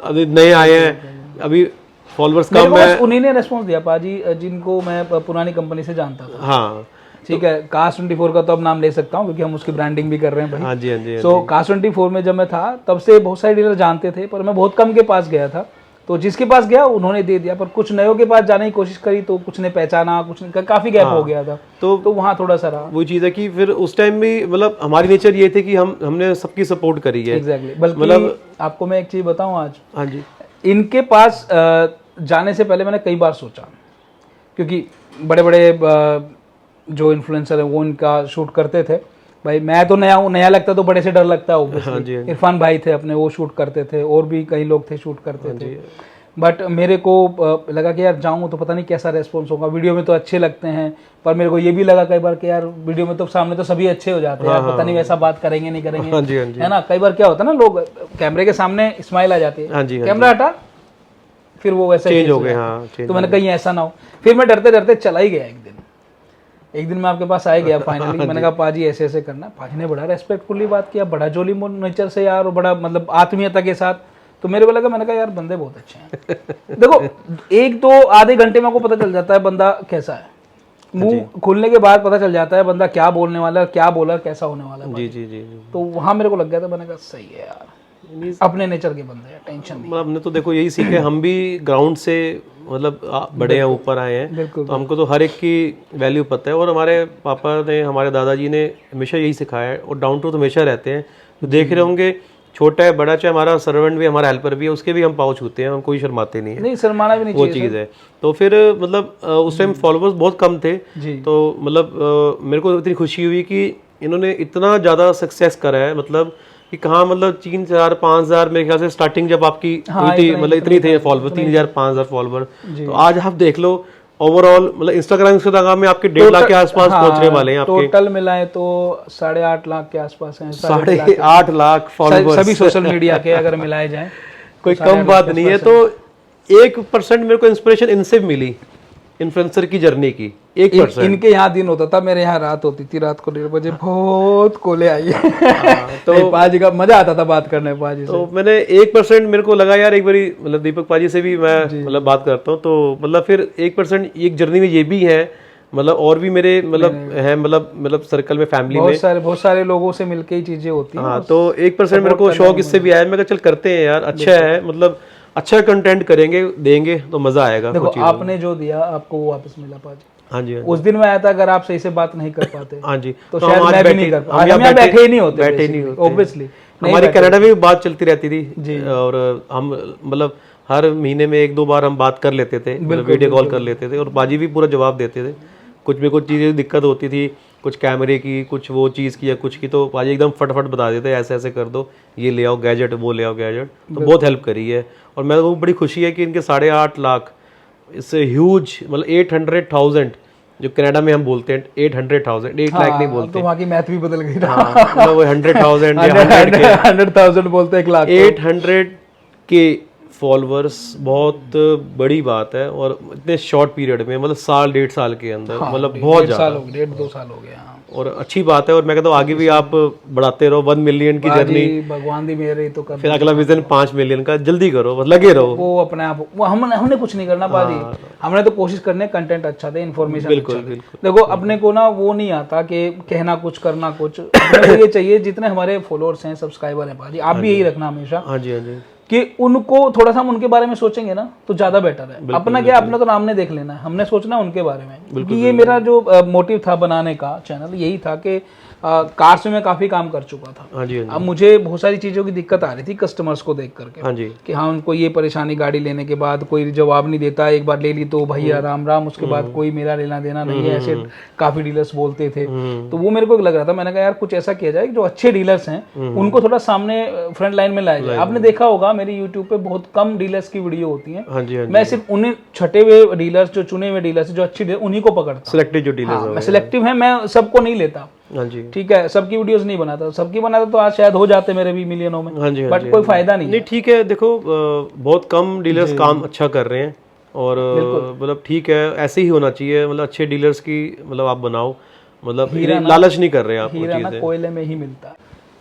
अभी नए आए हैं, अभी फॉलोअर्स कम है। उन्हीं ने रेस्पॉन्स दिया पाजी जिनको मैं पुरानी कंपनी से जानता था। हाँ ठीक है, कास्ट 24 का तो अब नाम ले सकता हूँ क्योंकि हम उसकी ब्रांडिंग भी कर रहे हैं भाई। हाँ जी, हाँ जी। सो कास्ट 24 में जब मैं था तब से बहुत सारे डीलर जानते थे, पर मैं बहुत कम के पास गया था, तो जिसके पास गया उन्होंने दे दिया, पर कुछ नयों के पास जाने की कोशिश करी तो कुछ ने पहचाना, कुछ ने, काफी गैप हो गया था। तो वहाँ थोड़ा सा रहा। वो चीज़ है कि फिर उस टाइम भी मतलब हमारी नेचर ये थी कि हमने सबकी सपोर्ट करी है। एग्जैक्टली, बल्कि मतलब आपको मैं एक चीज बताऊँ आज, हाँ जी, इनके पास जाने से पहले मैंने कई बार सोचा, क्योंकि बड़े बड़े जो इन्फ्लुएंसर है वो इनका शूट करते थे। भाई मैं तो नया हूँ, नया लगता तो बड़े से डर लगता है। हाँ जी, इरफान भाई थे अपने, वो शूट करते थे, और भी कई लोग थे शूट करते थे। बट मेरे को लगा कि यार जाऊँ तो पता नहीं कैसा रेस्पॉन्स होगा। वीडियो में तो अच्छे लगते हैं, पर मेरे को ये भी लगा कई बार कि यार वीडियो में तो सामने तो सभी अच्छे हो जाते हैं, यार पता नहीं वैसा बात करेंगे नहीं करेंगे, हाँ जी, हाँ जी, है ना। कई बार क्या होता है ना, लोग कैमरे के सामने स्माइल आ जाती हाँ है, जी, हाँ कैमरा हटा फिर वो वैसे चेंज हो गए। हाँ, तो मैंने कहीं ऐसा ना हो। फिर मैं डरते डरते चला ही गया। एक दिन मैं आपके पास आ गया फाइनली। मैंने कहा पाजी ऐसे ऐसे करना। पाजी ने बड़ा रेस्पेक्टफुली बात किया, बड़ा जोली नेचर से यार, और बड़ा मतलब आत्मीयता के साथ। तो मेरे को लगा, मैंने कहा यार बंदे बहुत अच्छे हैं। देखो एक तो आधे घंटे में को पता चल जाता है बंदा कैसा है, मुंह खुलने के बाद पता चल जाता है बंदा क्या बोलने वाला है, क्या बोला, कैसा होने वाला है। जी जी जी। तो वहां मेरे को लग गया था, मैंने कहा सही है यार, अपने नेचर के बंदे हैं, टेंशन नहीं। मतलब हमने तो देखो यही सीखे, हम भी ग्राउंड से मतलब बड़े हैं, ऊपर आए हैं, तो हमको तो हर एक की वैल्यू पता है। और हमारे पापा ने, हमारे दादाजी ने हमेशा यही सिखाया है, और डाउन टू हमेशा रहते हैं। तो देख रहे होंगे, छोटा है बड़ा, चाहे हमारा सर्वेंट भी, हमारा हेल्पर भी है, उसके भी हम पाँव छूते हैं, हम कोई शर्माते नहीं है। नहीं शर्माना भी नहीं वो चाहिए चीज़ है। तो फिर मतलब उस टाइम फॉलोअर्स बहुत कम थे, तो मतलब मेरे को इतनी खुशी हुई कि इन्होंने इतना ज़्यादा सक्सेस करा है। मतलब कि कहाँ, मतलब 3,000 5,000 मेरे ख्याल से स्टार्टिंग जब आपकी हुई थी, मतलब इतनी थे फॉलोअर, 3,000 5,000 फॉलोअर। तो आज आप देख लो ओवरऑल, मतलब इंस्टाग्राम में आपके 1.5 लाख के आसपास पहुंचने वाले हैं आपके। टोटल मिलाए तो 8.5 लाख के आसपास हैं, 8.5 लाख फॉलोअर्स सभी सोशल मीडिया के अगर मिलाए जाएं। कोई कम बात नहीं है। तो 1% मेरे को इंस्पिरेशन इनसे मिली, इन्फ्लुएंसर की जर्नी की। 1% इनके यहाँ दिन होता था, मेरे यहाँ रात होती थी। रात को 1:30 बजे बहुत कोले आई तो पाजी का मजा आता था बात करने में पाजी से। तो मैंने 1% मेरे को लगा यार, एक बारी मतलब दीपक पाजी से भी मैं मतलब बात करता हूँ, तो मतलब फिर 1% एक जर्नी में ये भी है, मतलब और भी मेरे मतलब है, मतलब सर्कल में, फैमिली में बहुत सारे लोगों से मिलके ही चीजें होती हैं। हाँ, तो 1% मेरे को शौक इससे भी आया। मैं कहा चल करते हैं यार, अच्छा है, मतलब अच्छा कंटेंट करेंगे, देंगे तो मजा आएगा। देखो आपने जो दिया आपको वो वापस मिला पाजी। हाँ जी, उस दिन मैं आया था, अगर आप सही से बात नहीं कर पाते हाँ जी, तो शायद मैं भी नहीं कर पाता। हम यहाँ बैठे ही नहीं होते, ऑब्वियसली। हमारी कनाडा में भी बात चलती रहती थी, और हम मतलब हर महीने में 1-2 बार हम बात कर लेते थे, वीडियो कॉल कर लेते थे, और बाजी भी पूरा जवाब देते थे। कुछ भी कुछ चीज़ें दिक्कत होती थी, कुछ कैमरे की, कुछ वो चीज़ की या कुछ की, तो बाजी एकदम फटाफट बता देते, ऐसे ऐसे कर दो, ये ले आओ गैजेट, वो ले आओ गैजेट। तो बहुत हेल्प करी है। और मेरे को बड़ी खुशी है कि इनके 8.5 लाख, इससे ह्यूज, मतलब 800,000 जो कनाडा में हम बोलते हैं 800,000, 8 लाख नहीं बोलते। तो वहाँ की मैथ भी बदल गई। मतलब वो 100,000 या 100,000 बोलते, 1 लाख। 800 के फॉलोअर्स बहुत बड़ी बात है, और इतने शॉर्ट पीरियड में, मतलब 1.5 साल के अंदर, मतलब बहुत ज़्यादा, 1.5-2 साल हो गया। और अच्छी बात है। और मैं कहता हूँ आगे भी आप बढ़ाते रहो, 1 मिलियन की जर्नी, भगवान दी मेरे तो कर। फिर अगला विजन 5 मिलियन का, जल्दी करो, बस लगे रहो। वो अपने आप, वो हमने कुछ नहीं करना बाजी। हमने तो कोशिश करने कंटेंट अच्छा दे, इन्फॉर्मेशन अच्छा दे। देखो अपने को ना वो नहीं आता कि कहना कुछ करना कुछ, अपने को ये चाहिए जितने हमारे फॉलोअर्स हैं, सब्सक्राइबर हैं बाजी, आप भी यही रखना हमेशा। हाँ जी, हाँ जी, कि उनको थोड़ा सा हम उनके बारे में सोचेंगे ना तो ज्यादा बेटर है। अपना क्या, अपना तो नाम ने देख लेना है, हमने सोचना है उनके बारे में। क्योंकि ये मेरा जो मोटिव था बनाने का चैनल, यही था कि कार्स में मैं काफी काम कर चुका था। हाँ जी, अब मुझे बहुत सारी चीजों की दिक्कत आ रही थी कस्टमर्स को देख करके, हाँ जी, कि हाँ उनको ये परेशानी, गाड़ी लेने के बाद कोई जवाब नहीं देता, एक बार ले ली तो भैया राम राम, उसके बाद कोई मेरा लेना देना नहीं है, ऐसे काफी डीलर्स बोलते थे। तो वो मेरे को लग रहा था, मैंने कहा यार कुछ ऐसा किया जाए जो अच्छे डीलर्स हैं उनको थोड़ा सामने फ्रंट लाइन में लाया जाए। आपने देखा होगा मेरे यूट्यूब पे बहुत कम डीलर्स की वीडियो होती है। हाँ जी, मैं सिर्फ उन्हें छटे हुए डीलर्स, जो चुने हुए डीलर्स जो अच्छी उन्हीं को पकड़ता। सिलेक्टिव जो डीलर्स मैं सिलेक्टिव है, मैं सबको नहीं लेता। हाँ जी, ठीक है, सबकी वीडियोस नहीं बनाता, सबकी बनाता तो आज शायद हो जाते मेरे भी मिलियनों में। हाँ जी, बट कोई फायदा नहीं। ठीक है, देखो बहुत कम डीलर्स काम अच्छा कर रहे हैं, और मतलब ठीक है, ऐसे ही होना चाहिए। मतलब अच्छे डीलर्स की मतलब आप बनाओ, मतलब लालच नहीं कर रहे आप। हीरा ना कोयले में ही मिलता है।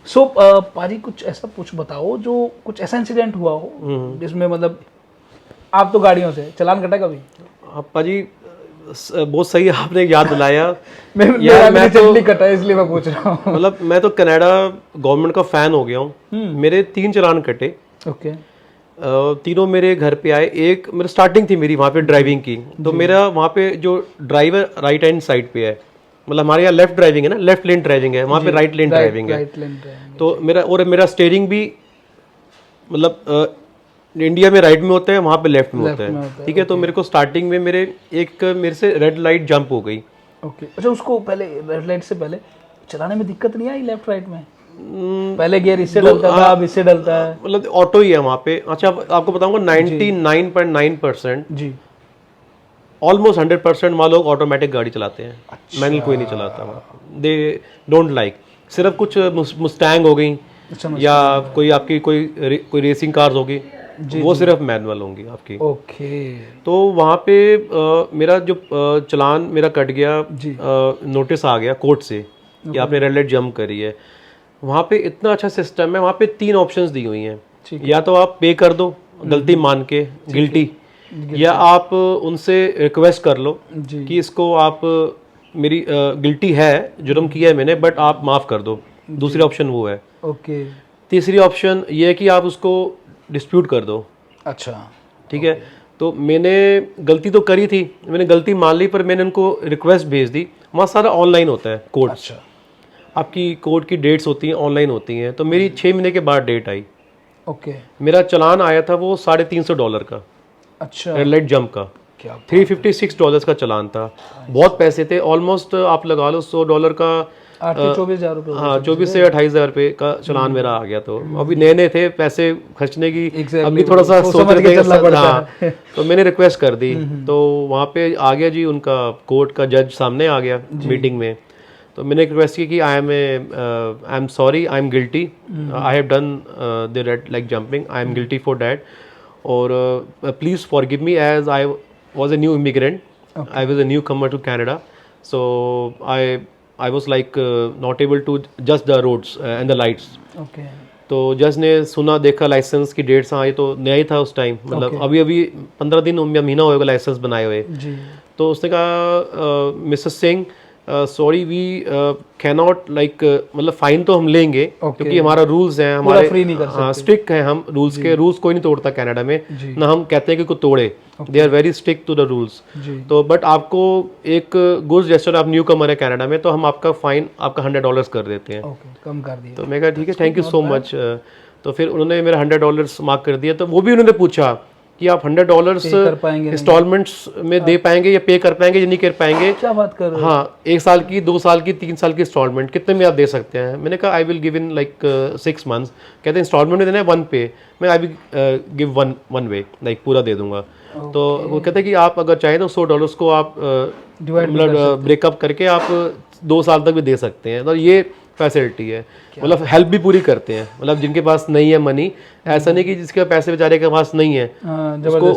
सो पाजी कुछ ऐसा कुछ बताओ जो कुछ ऐसा इंसिडेंट हुआ हो जिसमें मतलब आप तो गाड़ियों से चालान कटा कभी? आप पाजी बहुत सही आपने याद दिलाया। मैं तो कटा इसलिए मैं पूछ रहा हूँ। मतलब मैं तो कनाडा गवर्नमेंट का फैन हो गया हूँ। मेरे 3 चालान कटे। ओके। तीनों मेरे घर पे आए। एक मेरा स्टार्टिंग थी मेरी वहाँ पे ड्राइविंग की, तो मेरा वहाँ पे जो ड्राइवर राइट हैंड साइड पे है, मतलब हमारे यहाँ लेफ्ट ड्राइविंग है ना, लेफ्ट लेन ड्राइविंग है, वहाँ पे राइट लेन ड्राइविंग है। तो मेरा स्टीयरिंग भी मतलब इंडिया में राइट में होता है, वहाँ पे लेफ्ट में होता है। ठीक है, तो मेरे को स्टार्टिंग में मेरे से रेड लाइट जंप हो गई। ओके। अच्छा, उसको पहले रेड लाइट से पहले चलाने में दिक्कत नहीं आई लेफ्ट राइट में? पहले गियर इससे डलता था, अब इससे डलता है। मतलब ऑटो ही है वहाँ पे। अच्छा आपको बताऊंगा 99.9% जी। ऑलमोस्ट 100% वहाँ लोग ऑटोमेटिक गाड़ी चलाते हैं। मैनुअल कोई नहीं चलाता वहाँ, दे डोंट लाइक। सिर्फ कुछ मुस्टैंग हो गई या कोई आपकी कोई रेसिंग कार्स होगी, वो सिर्फ मैनुअल होंगी आपकी। ओके। तो वहाँ पे मेरा जो चलान मेरा कट गया, नोटिस आ गया कोर्ट से कि आपने रेड लाइट जंप करी है। वहाँ पे इतना अच्छा सिस्टम है, वहाँ पे 3 ऑप्शंस दी हुई हैं। या तो आप पे कर दो गलती मान के गिल्टी, या आप उनसे रिक्वेस्ट कर लो कि इसको आप मेरी गिल्टी है, जुर्म किया है मैंने, बट आप माफ़ कर दो। दूसरी ऑप्शन वो है। ओके। तीसरी ऑप्शन ये है कि आप उसको डिस्प्यूट कर दो। अच्छा। ठीक है। तो मैंने गलती तो करी थी, मैंने गलती मान ली, पर मैंने उनको रिक्वेस्ट भेज दी। वहाँ सारा ऑनलाइन होता है कोर्ट। अच्छा। आपकी कोर्ट की डेट्स होती हैं, ऑनलाइन होती हैं। तो मेरी 6 महीने के बाद डेट आई। ओके। मेरा चलान आया था वो $350 का, अच्छा। रेड लाइट जंप का। क्या $356 का चलान था। बहुत पैसे थे, ऑलमोस्ट आप लगा लो $100 का। 24,000 रुपये। हाँ, 24 से 28,000 रुपये का चलान मेरा आ गया। तो अभी नए नए थे, पैसे खर्चने की अभी थोड़ा सा सोच रहे थे। हाँ, तो मैंने रिक्वेस्ट कर दी। तो वहाँ पे आ गया जी, उनका कोर्ट का जज सामने आ गया मीटिंग में। तो मैंने रिक्वेस्ट की कि I am sorry, I am guilty, I have done the red light jumping, I am guilty for that, और please forgive me as I was a new immigrant, I was a newcomer to Canada, so I was like not able to judge the roads and the lights. Okay. तो जज ने सुना देखा, licence की dates I तो नया ही था उस टाइम, मतलब अभी 15 दिन या महीना होगा लाइसेंस बनाए हुए। तो उसने कहा Mrs Singh sorry we cannot like, मतलब फाइन तो हम लेंगे क्योंकि हमारा रूल्स हैं, हमारे फ्री नहीं कर सकते। हाँ स्ट्रिक्ट हैं हम रूल्स के, रूल्स कोई नहीं तोड़ता कनाडा में, ना हम कहते हैं कि कोई तोड़े, they are very strict to the rules. तो बट आपको एक गुड्स जेस्चर, आप न्यू कमर है कनाडा में, तो हम आपका फाइन आपका $100 कर देते हैं। कम कर दिया। तो मैं कहा ठीक है, थैंक यू सो मच। तो फिर उन्होंने मेरा $100 मार्क कर दिया। तो वो भी उन्होंने पूछा कि आप $100 इंस्टॉलमेंट्स में दे पाएंगे या पे कर पाएंगे या नहीं कर पाएंगे। क्या बात कर रहे हो? हाँ, 1 साल की, 2 साल की, 3 साल की इंस्टॉलमेंट कितने में आप दे सकते हैं। मैंने कहा I will give in like 6 months. कहते हैं इंस्टॉलमेंट में देना है 1 पे, मैं I will give one way, like पूरा दे दूंगा। तो वो कहते हैं कि आप अगर चाहें तो $100 को आप मतलब ब्रेकअप करके आप 2 साल तक भी दे सकते हैं। तो ये फैसिलिटी है, मतलब हेल्प भी पूरी करते हैं। मतलब जिनके पास नहीं है मनी, ऐसा नहीं कि जिसके पैसे बेचारे के पास नहीं है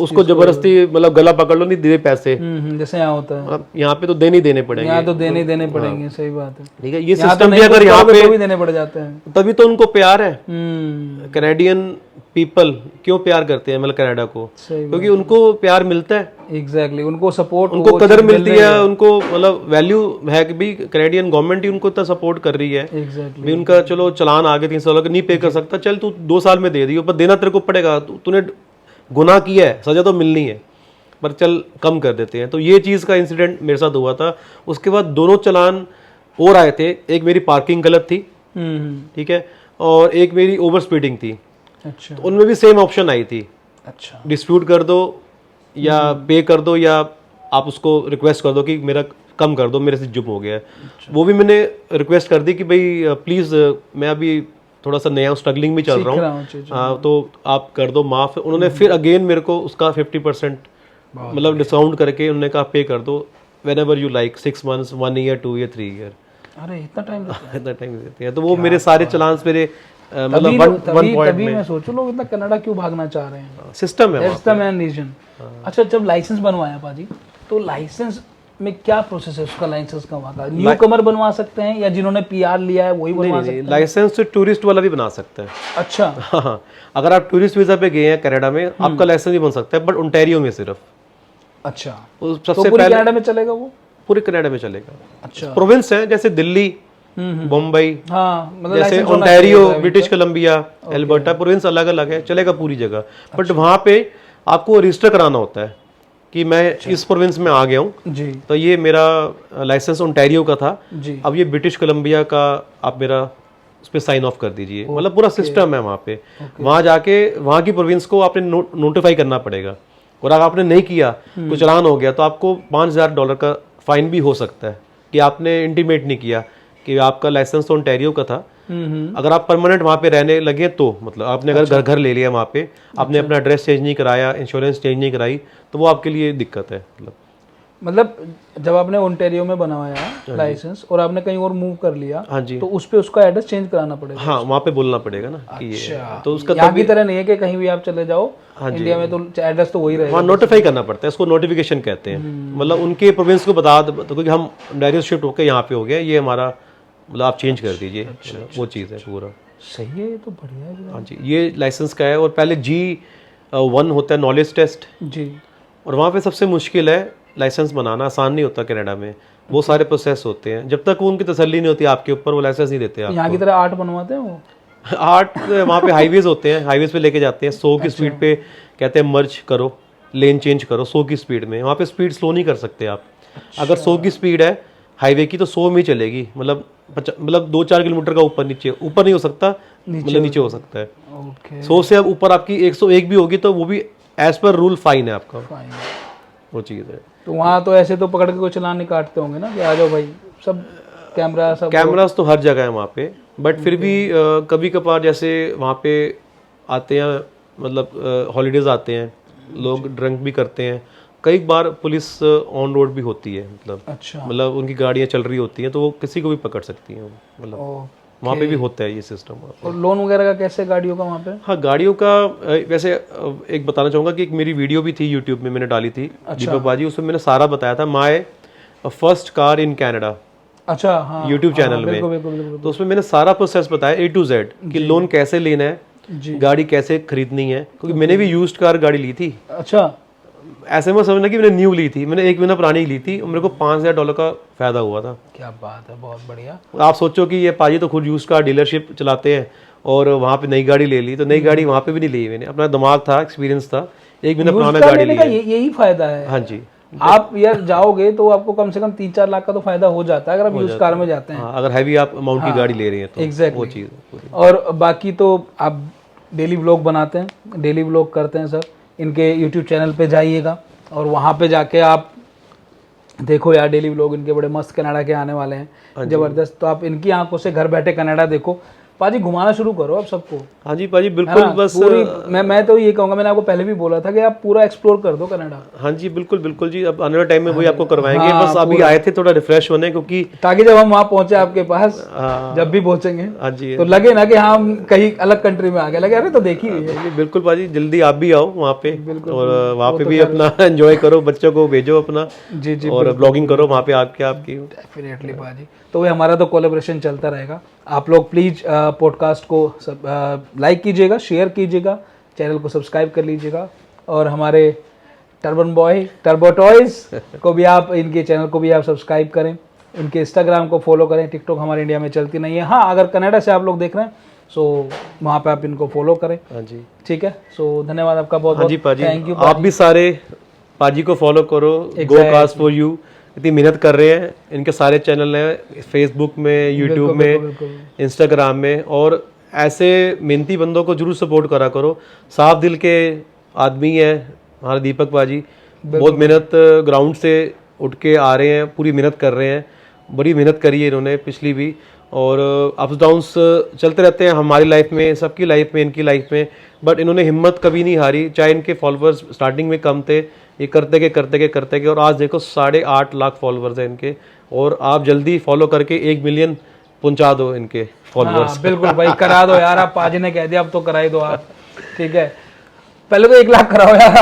उसको जबरदस्ती मतलब गला पकड़ लो, नहीं दे पैसे, जैसे यहाँ होता है। यहाँ पे तो देने ही देने पड़ेंगे, यहाँ तो देने पड़ेंगे। सही बात है। ठीक है, ये सिस्टम भी अगर यहाँ पे भी देने पड़ जाते हैं, तभी तो उनको प्यार है। कैनेडियन पीपल क्यों प्यार करते हैं मतलब कनाडा को, क्योंकि उनको प्यार मिलता है। एग्जैक्टली, उनको सपोर्ट, उनको कदर मिलती है, उनको मतलब वैल्यू है कि भी कैनेडियन गवर्नमेंट ही उनको इतना सपोर्ट कर रही है। भी उनका चलो चलान आगे 3 साल का नहीं पे कर सकता, चल तू 2 साल में दे दियो, पर देना तेरे को पड़ेगा, तूने गुनाह किया है, सजा तो मिलनी है, पर चल कम कर देते हैं। तो ये चीज़ का इंसिडेंट मेरे साथ हुआ था। उसके बाद 2 चलान और आए थे, एक मेरी पार्किंग गलत थी, ठीक है, और एक मेरी ओवर स्पीडिंग थी। अच्छा। तो उनमें भी सेम ऑप्शन आई थी। अच्छा। डिस्प्यूट कर दो या पे कर दो, या आप उसको रिक्वेस्ट कर दो कि मेरा कम कर दो, मेरे से जुर्म हो गया है। अच्छा। वो भी मैंने रिक्वेस्ट कर दी कि भाई प्लीज़ मैं अभी थोड़ा सा नया स्ट्रगलिंग में चल रहा हूँ, तो आप कर दो माफ़। उन्होंने फिर अगेन मेरे को उसका 50% मतलब डिस्काउंट करके उन्होंने कहा पे कर दो whenever you like, 6 months, 1 year, 2 year, 3 year। अरे इतना टाइम इतना टाइम देते हैं। तो वो मेरे सारे चलान्स मेरे मतलब तभी मैं सोचूं लोग इतना कनाडा क्यों भागना चाह रहे हैं। सिस्टम है, दैट्स द मेन रीजन। अच्छा, जब लाइसेंस बनवाया पाजी, तो लाइसेंस में क्या प्रोसेस है उसका? लाइसेंस का वहाँ का न्यू कमर बनवा सकते हैं या जिन्होंने पीआर लिया है वही बनवा सकते हैं? लाइसेंस तो टूरिस्ट वाला भी बना सकता है। अच्छा। हाँ, अगर आप टूरिस्ट वीजा पे गए हैं कनाडा में, आपका लाइसेंस भी बन सकता है, बट ओंटारियो में सिर्फ। अच्छा, सबसे पूरे कनाडा में चलेगा वो? पूरे कनाडा में चलेगा। अच्छा। प्रोविंस है जैसे दिल्ली, बम्बई, हाँ, मतलब जैसे Ontario, British Columbia, Alberta, province अलग अलग है, चलेगा पूरी जगह। बट वहाँ पे आपको रजिस्टर कराना होता है कि मैं इस प्रोविंस में आ गया हूँ जी। तो ये मेरा लाइसेंस ओंटारियो का था जी। अब ये ब्रिटिश कोलंबिया का, आप मेरा उस पर साइन ऑफ कर दीजिए। मतलब पूरा सिस्टम है वहाँ पे। वहाँ जाके वहाँ की प्रोविंस को आपने नोटिफाई करना पड़ेगा, और अगर आपने नहीं किया, कोई चलान हो गया, तो आपको $5,000 का फाइन भी हो सकता है कि आपने इंटीमेट नहीं किया कि आपका लाइसेंस तो ओंटारियो का था, अगर आप परमानेंट वहाँ पे रहने लगे तो मतलब आपने अगर घर ले लिया वहाँ पे, आपने अपना एड्रेस चेंज नहीं कराया, इंश्योरेंस चेंज नहीं कराई, तो वो आपके लिए दिक्कत है। मतलब जब आपने ओंटारियो में बनवाया लाइसेंस और आपने कहीं और मूव कर लिया, हाँ जी, तो उस पे उसका एड्रेस चेंज कराना पड़ेगा। हाँ वहाँ पे बोलना पड़ेगा ना कि ये, तो उसका यहाँ की तरह नहीं है कि कहीं भी आप चले जाओ, इंडिया में तो एड्रेस तो वही रहेगा। वहाँ नोटिफाई करना पड़ता है, इसको नोटिफिकेशन कहते हैं। मतलब उनके प्रोविंस को बता दो, क्योंकि हम डायरेक्ट शिफ्ट होकर यहाँ पे हो गए, ये हमारा मतलब आप चेंज कर दीजिए, वो चीज़ है पूरा। सही है, ये तो बढ़िया है। हाँ जी, ये लाइसेंस का है। और पहले G1 होता है नॉलेज टेस्ट जी, और वहाँ पे सबसे मुश्किल है लाइसेंस बनाना, आसान नहीं होता कनाडा में, वो सारे प्रोसेस होते हैं। जब तक वो उनकी तसल्ली नहीं होती आपके ऊपर, वो लाइसेंस नहीं देते आप। यहाँ की तरह 8 बनवाते हैं वो। 8 वहाँ पे हाईवेज होते हैं, हाईवेज पे लेके जाते हैं 100 की स्पीड पे, कहते हैं मर्ज करो, लेन चेंज करो 100 की स्पीड में। वहाँ पे स्पीड स्लो नहीं कर सकते आप। अगर 100 की स्पीड है हाईवे की तो 100 में ही चलेगी, मतलब 2-4 किलोमीटर का ऊपर नहीं हो सकता, मतलब नीचे हो सकता है। ओके, 100 से अब ऊपर आपकी 101 भी होगी तो वो भी एज पर रूल फाइन है आपका, फाइन। वो चीज़ है। तो वहाँ तो ऐसे तो पकड़ के कोई चलान नहीं काटते होंगे ना कि आ जाओ भाई, सब कैमरा सब। कैमरास तो हर जगह है वहाँ पे, बट फिर भी कभी कभार जैसे वहाँ पे आते हैं, मतलब हॉलीडेज आते हैं, लोग ड्रंक भी करते हैं, कई बार पुलिस ऑन रोड भी होती है, अच्छा, मतलब उनकी गाड़ियाँ चल रही होती हैं तो वो किसी को भी पकड़ सकती हैं, मतलब वहाँ पे भी होता है ये सिस्टम। और लोन वगैरह का कैसे गाड़ियों का वहाँ पे? हाँ, गाड़ियों का वैसे एक बताना चाहूँगा कि एक मेरी वीडियो भी थी यूट्यूब में, मैंने डाली थी दीपक बाजी, उसमें मैंने सारा बताया था, my first car in Canada. अच्छा, हाँ, यूट्यूब चैनल में, तो उसमें मैंने सारा प्रोसेस बताया A to Z कि लोन कैसे लेना है, गाड़ी कैसे खरीदनी है, क्योंकि मैंने भी यूज्ड कार गाड़ी ली थी। अच्छा, ऐसे में समझना कि मैंने न्यू ली थी, मैंने 1 महीना पुरानी ली थी और मेरे को $5,000 का फायदा हुआ था। क्या बात है, बहुत बढ़िया। आप सोचो कि ये पाजी तो खुद यूज्ड कार डीलरशिप चलाते हैं और वहाँ पे नई गाड़ी ले ली, तो नई गाड़ी वहाँ पे भी नहीं ली मैंने, अपना दिमाग था, एक्सपीरियंस था, 1 महीना पुराना गाड़ी ली है। यही फायदा है। हाँ जी, आप यार जाओगे तो आपको कम से कम 3-4 लाख का तो फायदा हो जाता है अगर आप यूज कार में जाते हैं। हाँ, अगर हैवी आप अमाउंट की गाड़ी ले रही है तो एग्जैक्टली, वो चीज़ है। और बाकी तो आप डेली व्लॉग बनाते हैं, डेली व्लॉग करते हैं सर, इनके यूट्यूब चैनल पे जाइएगा और वहाँ पे जाके आप देखो यार, डेली व्लॉग इनके बड़े मस्त कनाडा के आने वाले हैं, जबरदस्त। तो आप इनकी आंखों से घर बैठे कनाडा देखो। पाजी घुमाना शुरू करो आप सबको। हाँ जी पाजी, बिल्कुल, बस पूरी मैं तो ये कहूँगा, मैंने आपको पहले भी बोला था कि आप पूरा एक्सप्लोर कर दो कनाडा। हाँ जी, बिल्कुल बिल्कुल जी, अब आने वाले टाइम में वही आपको करवाएंगे। बस अभी आए थे थोड़ा रिफ्रेश होने, क्योंकि ताकि जब हम वहाँ पहुंचे आपके पास, जब भी पहुंचेंगे, हाँ जी, तो लगे ना कि हम कहीं अलग कंट्री में आ गए, लगे अरे तो देखी हुई है। बिल्कुल पाजी, जल्दी आप भी आओ वहाँ पे और वहाँ पे भी अपना एंजॉय करो, बच्चों को भेजो अपना, जी जी, और ब्लॉगिंग करो वहाँ पे आके आपकी। डेफिनेटली पाजी, तो ये हमारा तो कोलैबोरेशन चलता रहेगा। आप लोग प्लीज पॉडकास्ट को लाइक कीजिएगा, शेयर कीजिएगा, चैनल को सब्सक्राइब कर लीजिएगा, और हमारे टर्बो टॉयज को भी आप, इनके चैनल को भी आप सब्सक्राइब करें, इनके इंस्टाग्राम को फॉलो करें। टिकटॉक हमारे इंडिया में चलती नहीं है। हाँ, अगर कनाडा से आप लोग देख रहे हैं सो वहाँ पे आप इनको फॉलो करें। हाँ जी, ठीक है, सो धन्यवाद आपका बहुत बहुत। हाँ जी पाजी, थैंक यू। आप भी सारे पाजी को फॉलो करो, गो कास्ट फॉर यू, इतनी मेहनत कर रहे हैं। इनके सारे चैनल हैं फेसबुक में, यूट्यूब में, इंस्टाग्राम में, और ऐसे मेहनती बंदों को जरूर सपोर्ट करा करो। साफ दिल के आदमी है हमारे दीपक बाजी, बहुत मेहनत ग्राउंड से उठ के आ रहे हैं, पूरी मेहनत कर रहे हैं, बड़ी मेहनत करी है इन्होंने पिछली भी, और अप्स डाउन्स चलते रहते हैं हमारी लाइफ में, सबकी लाइफ में, इनकी लाइफ में, बट इन्होंने हिम्मत कभी नहीं हारी। चाहे इनके फॉलोअर्स स्टार्टिंग में कम थे, ये करते के और आज देखो 8.5 लाख फॉलोअर्स हैं इनके, और आप जल्दी फॉलो करके 1 मिलियन पहुंचा दो इनके फॉलोअर्स। हाँ, बिल्कुल भाई, करा दो यार, आप पाजी ने कह दिया, अब तो करा ही दो आप। ठीक है, पहले तो 1 लाख कराओ यार।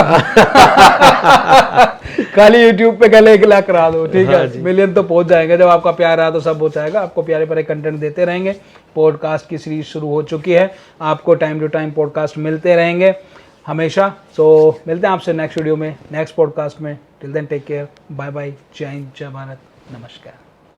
खाली यूट्यूब पे पहले 1 लाख करा दो, ठीक है। मिलियन तो पहुंच जाएंगे, जब आपका प्यार रहा तो सब हो जाएगा। आपको प्यारे प्यारे कंटेंट देते रहेंगे। पॉडकास्ट की सीरीज शुरू हो चुकी है, आपको टाइम टू टाइम पॉडकास्ट मिलते रहेंगे हमेशा। सो मिलते हैं आपसे नेक्स्ट वीडियो में, नेक्स्ट पॉडकास्ट में। Till then take care, bye bye, जय हिंद, जय भारत, नमस्कार।